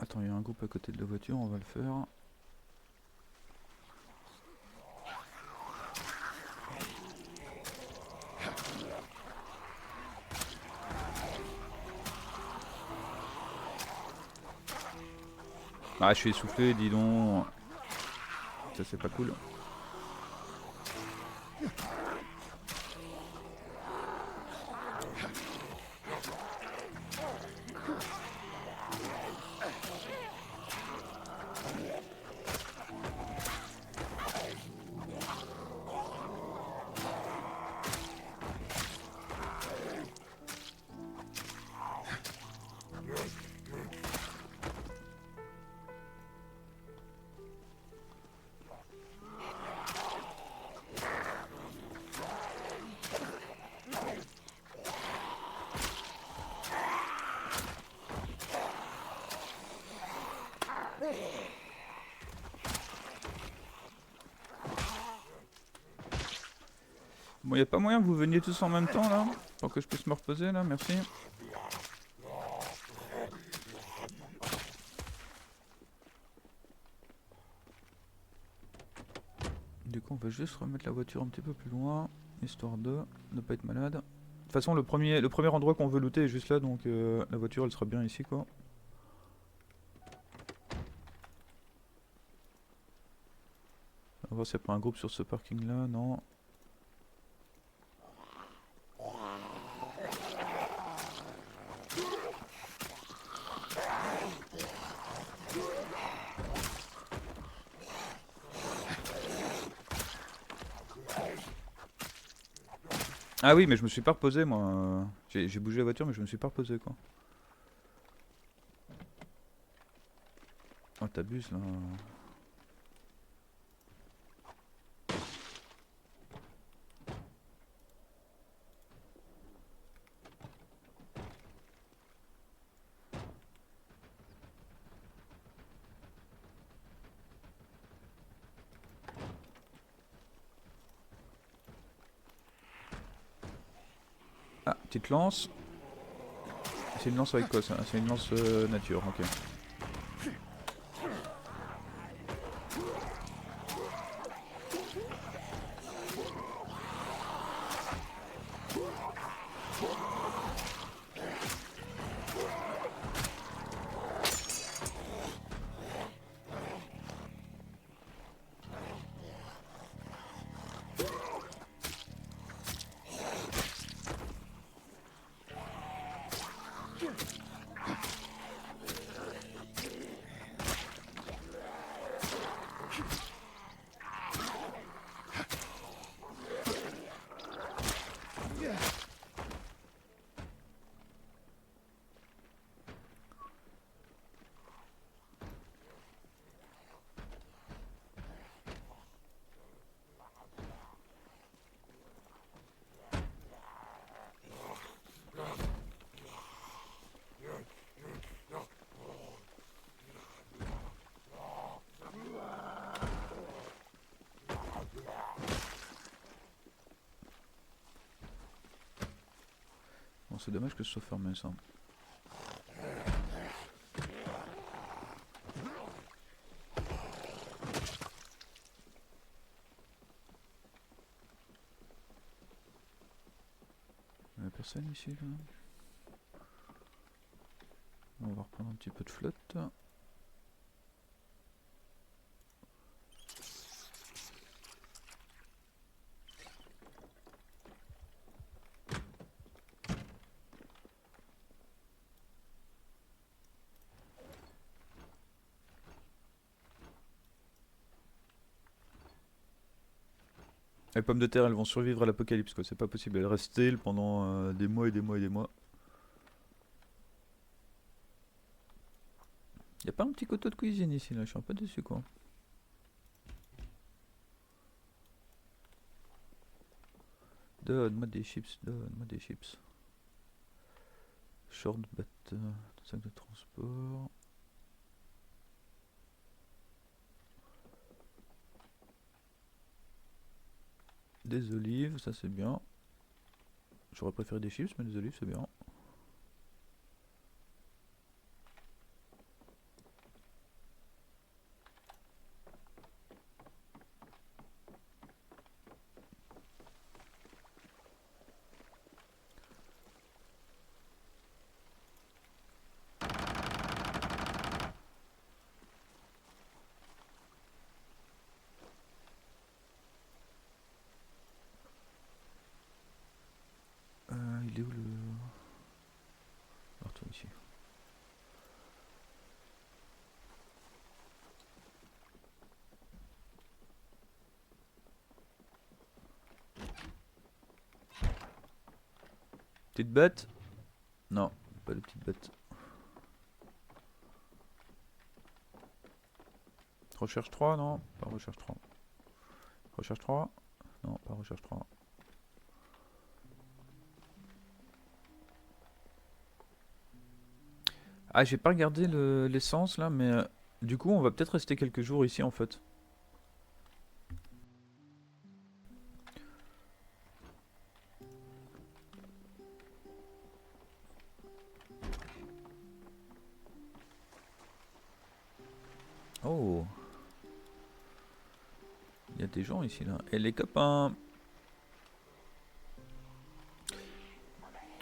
Attends, il y a un groupe à côté de la voiture, on va le faire. Ah, je suis essoufflé, dis donc. Ça, c'est pas cool. Bon, y a pas moyen que vous veniez tous en même temps là? Pour que je puisse me reposer là, merci. Du coup, on va juste remettre la voiture un petit peu plus loin, histoire de ne pas être malade. De toute façon, le premier endroit qu'on veut looter est juste là, donc la voiture elle sera bien ici quoi. On va voir s'il n'y a pas un groupe sur ce parking là, non. Ah oui, mais je me suis pas reposé moi. J'ai bougé la voiture, mais je me suis pas reposé quoi. Oh, t'abuses là. Ah, petite lance. C'est une lance avec quoi ça? C'est une lance nature, ok. Bon, c'est dommage que ce soit fermé ça. Il y a personne ici là. On va reprendre un petit peu de flotte. Les pommes de terre elles vont survivre à l'apocalypse quoi, c'est pas possible, elles restent still pendant des mois et des mois et des mois. Y'a pas un petit couteau de cuisine ici là, je suis un peu déçu quoi. Donne-moi des chips, donne-moi des chips. Short bat, sac de transport. Des olives, ça c'est bien. J'aurais préféré des chips, mais des olives c'est bien. Il est où le... Alors toi ici. Petite bête? Non, pas de petite bête. Recherche 3, non, pas recherche 3. Recherche 3? Non, pas recherche 3. Ah, j'ai pas regardé l'essence là, mais Du coup, on va peut-être rester quelques jours ici en fait. Oh, il y a des gens ici là. Et les copains.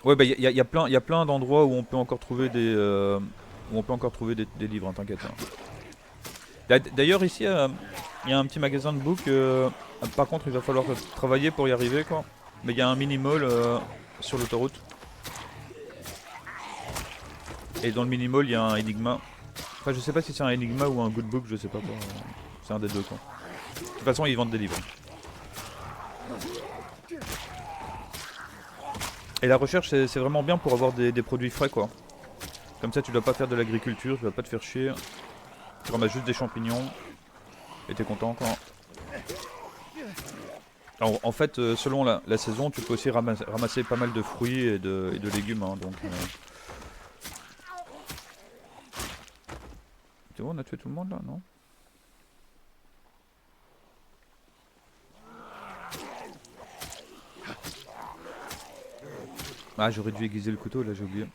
Ouais, bah y a plein d'endroits où on peut encore trouver des livres, hein, t'inquiète, hein. D'ailleurs ici, il y a un petit magasin de book. Par contre, il va falloir travailler pour y arriver, quoi. Mais il y a un mini mall sur l'autoroute. Et dans le mini mall, il y a un Enigma. Enfin, je sais pas si c'est un Enigma ou un good book, je sais pas quoi. C'est un des deux, quoi. De toute façon, ils vendent des livres. Et la recherche, c'est vraiment bien pour avoir des produits frais, quoi. Comme ça, tu dois pas faire de l'agriculture, tu vas pas te faire chier. Tu ramasses juste des champignons et t'es content, quoi. Alors, en fait, selon la saison, tu peux aussi ramasser pas mal de fruits et de légumes, hein, donc. C'est bon, on a tué tout le monde là, non? Ah, j'aurais dû aiguiser le couteau, là, j'ai oublié.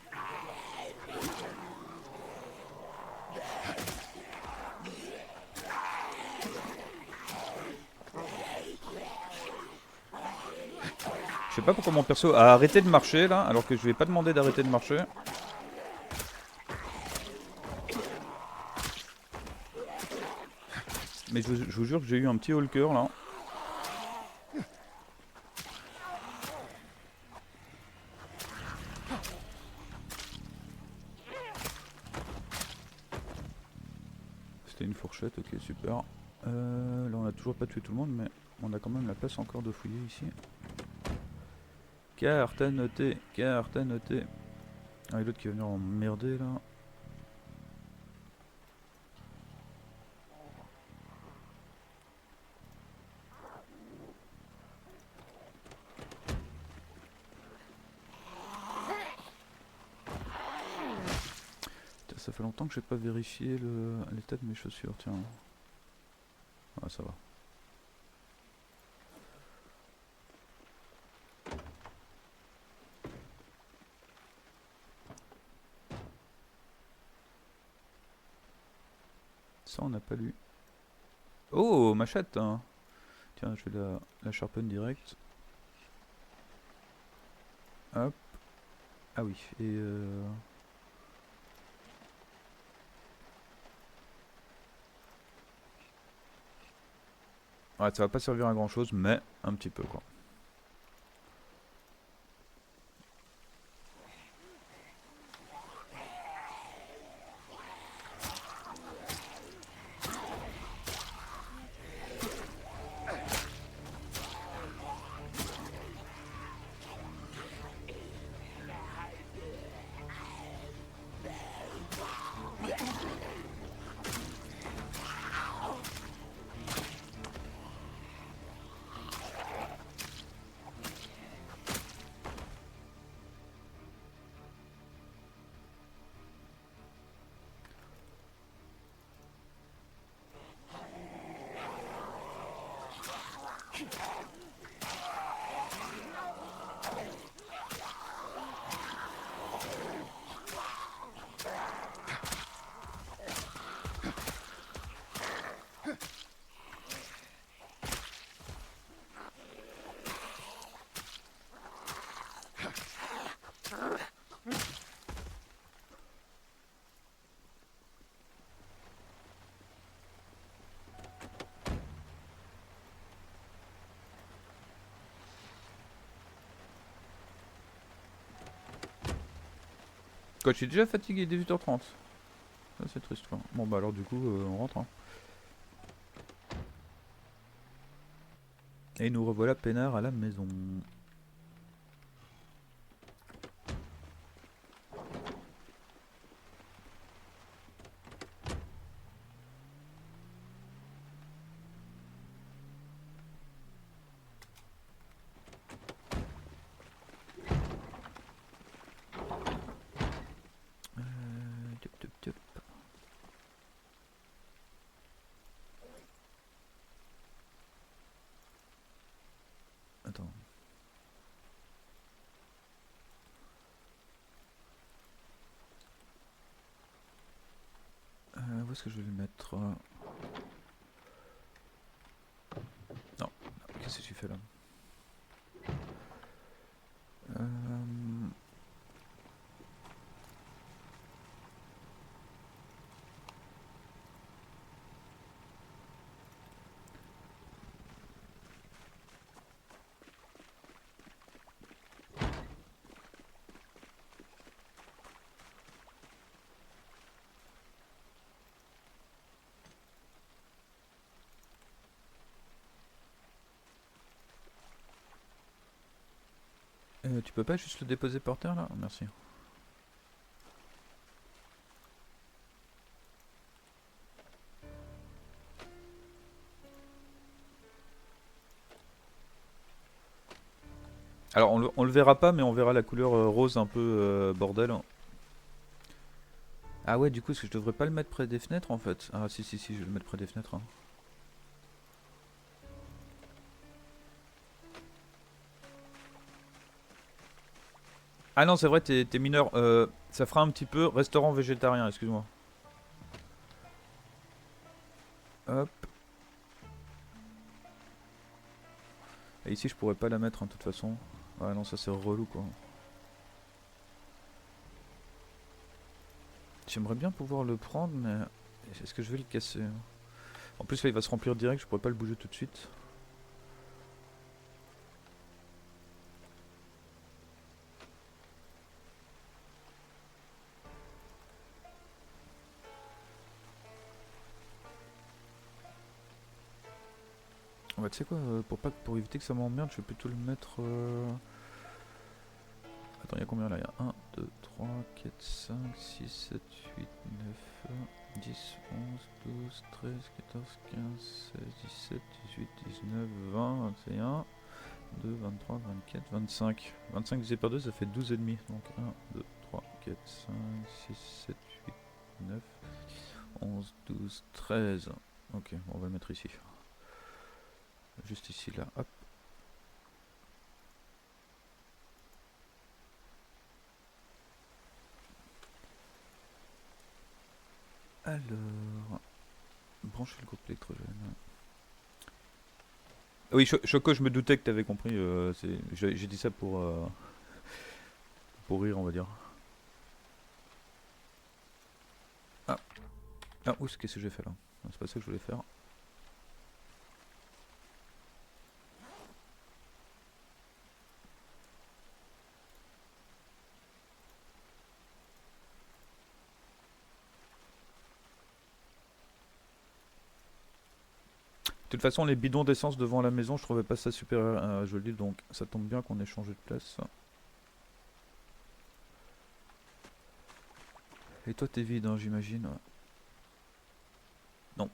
Je sais pas pourquoi mon perso a arrêté de marcher là, alors que je lui ai pas demandé d'arrêter de marcher. Mais je vous jure que j'ai eu un petit haut le cœur là. C'était une fourchette, ok, super. Là, on a toujours pas tué tout le monde, mais on a quand même la place encore de fouiller ici. Carte à noter, carte à noter. Ah, et l'autre qui va venir emmerder là. Putain, ça fait longtemps que j'ai pas vérifié l'état de mes chaussures, tiens. Ah, ça va. Ça, on n'a pas lu. Oh, machette, hein. Tiens, je vais la sharpen direct. Hop. Ah oui, et ouais, ça va pas servir à grand chose, mais un petit peu quoi. Quoi, je suis déjà fatigué, 18h30. Ça c'est triste quoi. Bon bah alors du coup on rentre, hein. Et nous revoilà peinard à la maison. Tup, tup, tup. Où est-ce que je vais le mettre? Non, qu'est-ce que tu fais là? Tu peux pas juste le déposer par terre là? Merci. Alors on le verra pas, mais on verra la couleur rose un peu bordel. Ah ouais, du coup, est-ce que je devrais pas le mettre près des fenêtres en fait? Ah si, si, si, je vais le mettre près des fenêtres. Hein. Ah non, c'est vrai, t'es mineur. Ça fera un petit peu restaurant végétarien, excuse-moi. Hop. Et ici, je pourrais pas la mettre, hein, de toute façon. Ouais, non, ça c'est relou quoi. J'aimerais bien pouvoir le prendre, mais est-ce que je vais le casser? En plus, là, il va se remplir direct, je pourrais pas le bouger tout de suite. Ouais, tu sais quoi, pour éviter que ça m'emmerde, je vais plutôt le mettre. Attends, il y a combien là? Il y a 1, 2, 3, 4, 5, 6, 7, 8, 9, 10, 11, 12, 13, 14, 15, 16, 17, 18, 19, 20, 21, 2, 23, 24, 25. 25 divisé par 2, ça fait 12 et demi. Donc 1, 2, 3, 4, 5, 6, 7, 8, 9, 11, 12, 13. Ok, bon, on va le mettre ici. Juste ici, là, hop. Alors, brancher le groupe électrogène. Oui, Choco, je me doutais que t'avais compris. J'ai dit ça pour rire, on va dire. Ah, ah, où qu'est-ce que j'ai fait là? C'est pas ça que je voulais faire. De toute façon, les bidons d'essence devant la maison, je trouvais pas ça super joli, donc ça tombe bien qu'on ait changé de place. Et toi, t'es vide, hein, j'imagine. Non,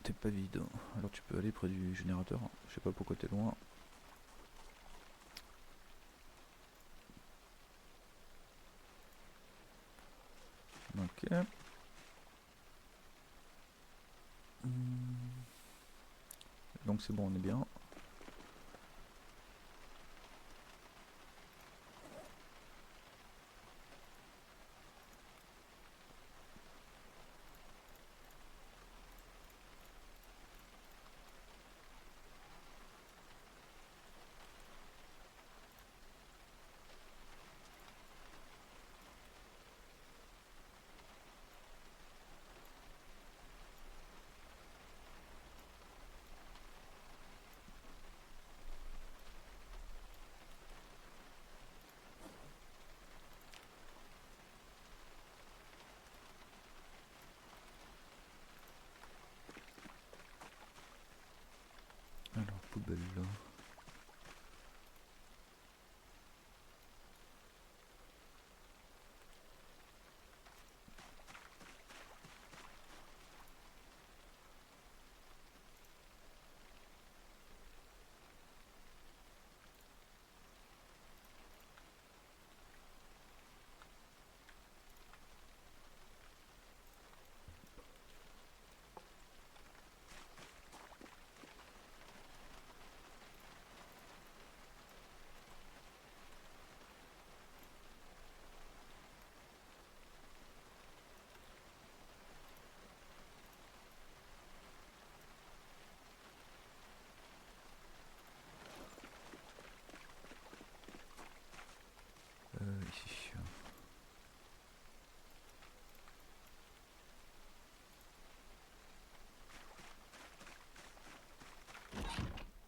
t'es pas vide. Alors tu peux aller près du générateur. Je sais pas pourquoi t'es loin. Ok. Donc c'est bon, on est bien.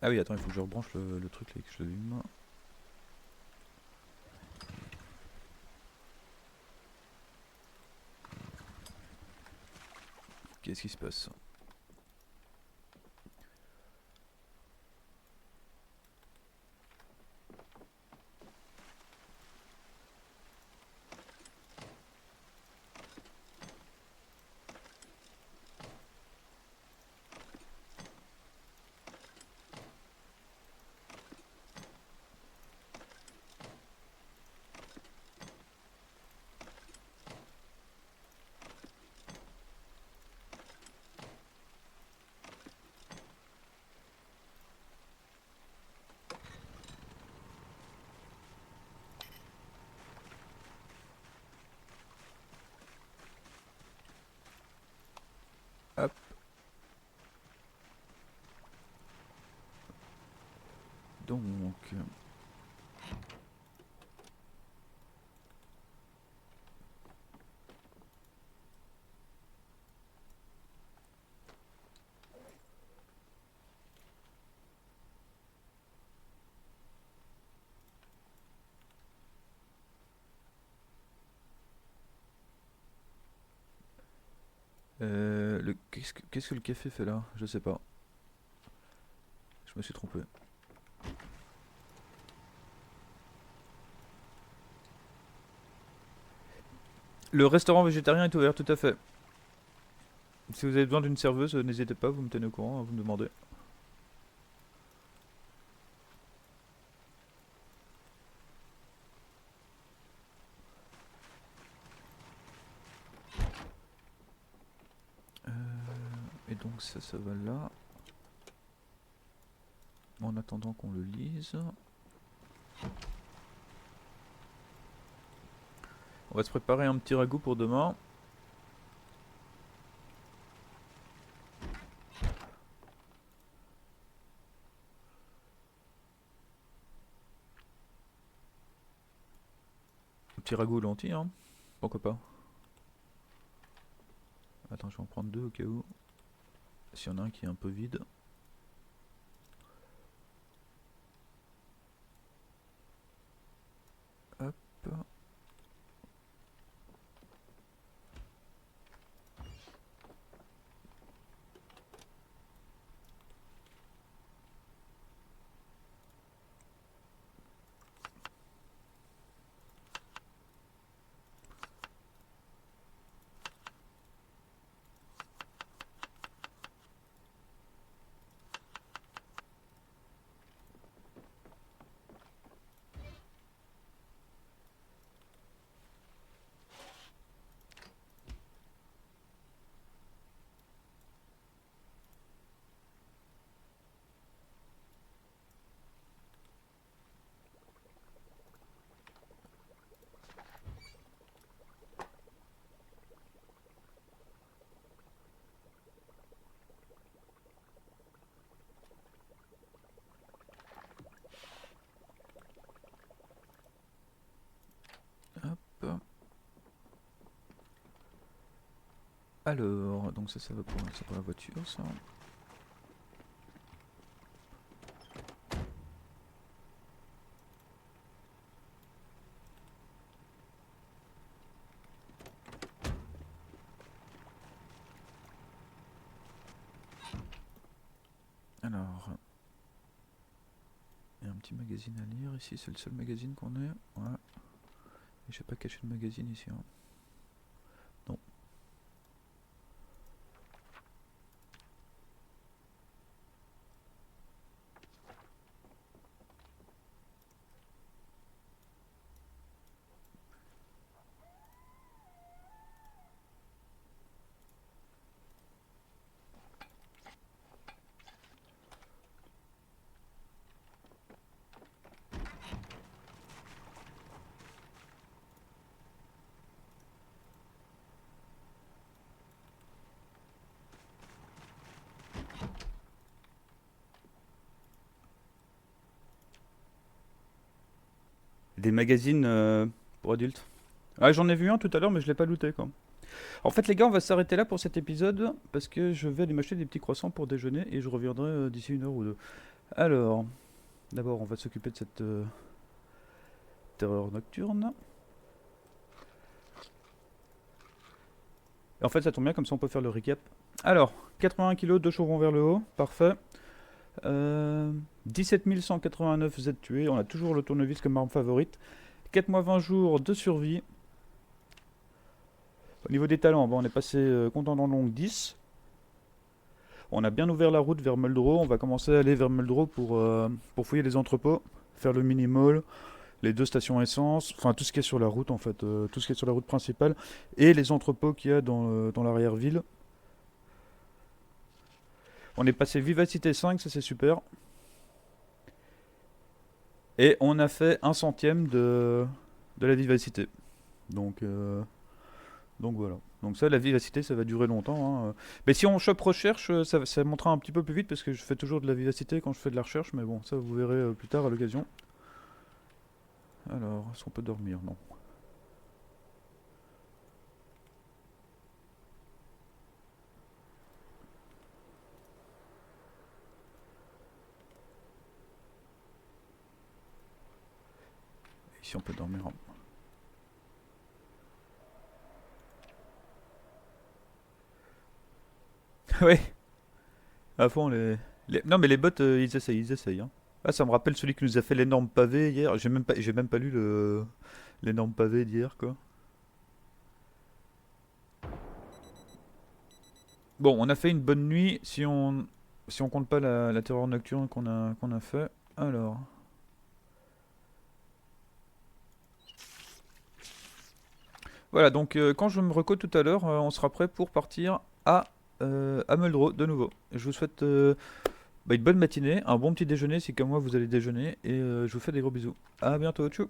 Ah oui, attends, il faut que je rebranche le truc là et que je l'allume. Qu'est-ce qui se passe? Hop. Donc... qu'est-ce que le café fait là? Je sais pas. Je me suis trompé. Le restaurant végétarien est ouvert, tout à fait. Si vous avez besoin d'une serveuse, n'hésitez pas, vous me tenez au courant, vous me demandez. Et donc ça va là. En attendant qu'on le lise. On va se préparer un petit ragoût pour demain. Un petit ragoût lentilles, hein. Pourquoi pas. Attends, je vais en prendre deux au cas où. S'il y en a un qui est un peu vide. Hop. Hop. Alors, donc ça va pour la voiture, ça. Alors, il y a un petit magazine à lire ici, c'est le seul magazine qu'on ait. Ouais. Et j'ai pas caché le magazine ici. Hein. Non. Des magazines pour adultes. Ah, j'en ai vu un tout à l'heure, mais je l'ai pas looté quoi. En fait, les gars, on va s'arrêter là pour cet épisode parce que je vais aller m'acheter des petits croissants pour déjeuner et je reviendrai d'ici une heure ou deux. Alors, d'abord on va s'occuper de cette terreur nocturne. Et en fait ça tombe bien, comme ça on peut faire le recap. Alors, 81 kg, 2 chevrons vers le haut, parfait. 17 189 Z tués, on a toujours le tournevis comme arme favorite. 4 mois 20 jours de survie. Au niveau des talents, bon, on est passé contendant longue 10. On a bien ouvert la route vers Muldrow, on va commencer à aller vers Muldrow pour fouiller les entrepôts, faire le mini-mall, les 2 stations essence, enfin tout ce qui est sur la route en fait, tout ce qui est sur la route principale, et les entrepôts qu'il y a dans l'arrière-ville. On est passé Vivacité 5, ça c'est super. Et on a fait 1/100 de la vivacité. Donc, donc voilà. Donc ça, la vivacité, ça va durer longtemps, hein. Mais si on chope recherche, ça montera un petit peu plus vite parce que je fais toujours de la vivacité quand je fais de la recherche. Mais bon, ça vous verrez plus tard à l'occasion. Alors, est-ce qu'on peut dormir? Non. Ici on peut dormir. Ouais, à fond Non mais les bots, ils essayent, hein. Ah, ça me rappelle celui qui nous a fait l'énorme pavé hier. J'ai même pas lu l'énorme pavé d'hier, quoi. Bon, on a fait une bonne nuit si on compte pas la terreur nocturne qu'on a fait. Alors. Voilà, donc quand je me reco tout à l'heure, on sera prêt pour partir à Muldrow de nouveau. Je vous souhaite une bonne matinée, un bon petit déjeuner si comme moi vous allez déjeuner, et je vous fais des gros bisous. À bientôt, tchou!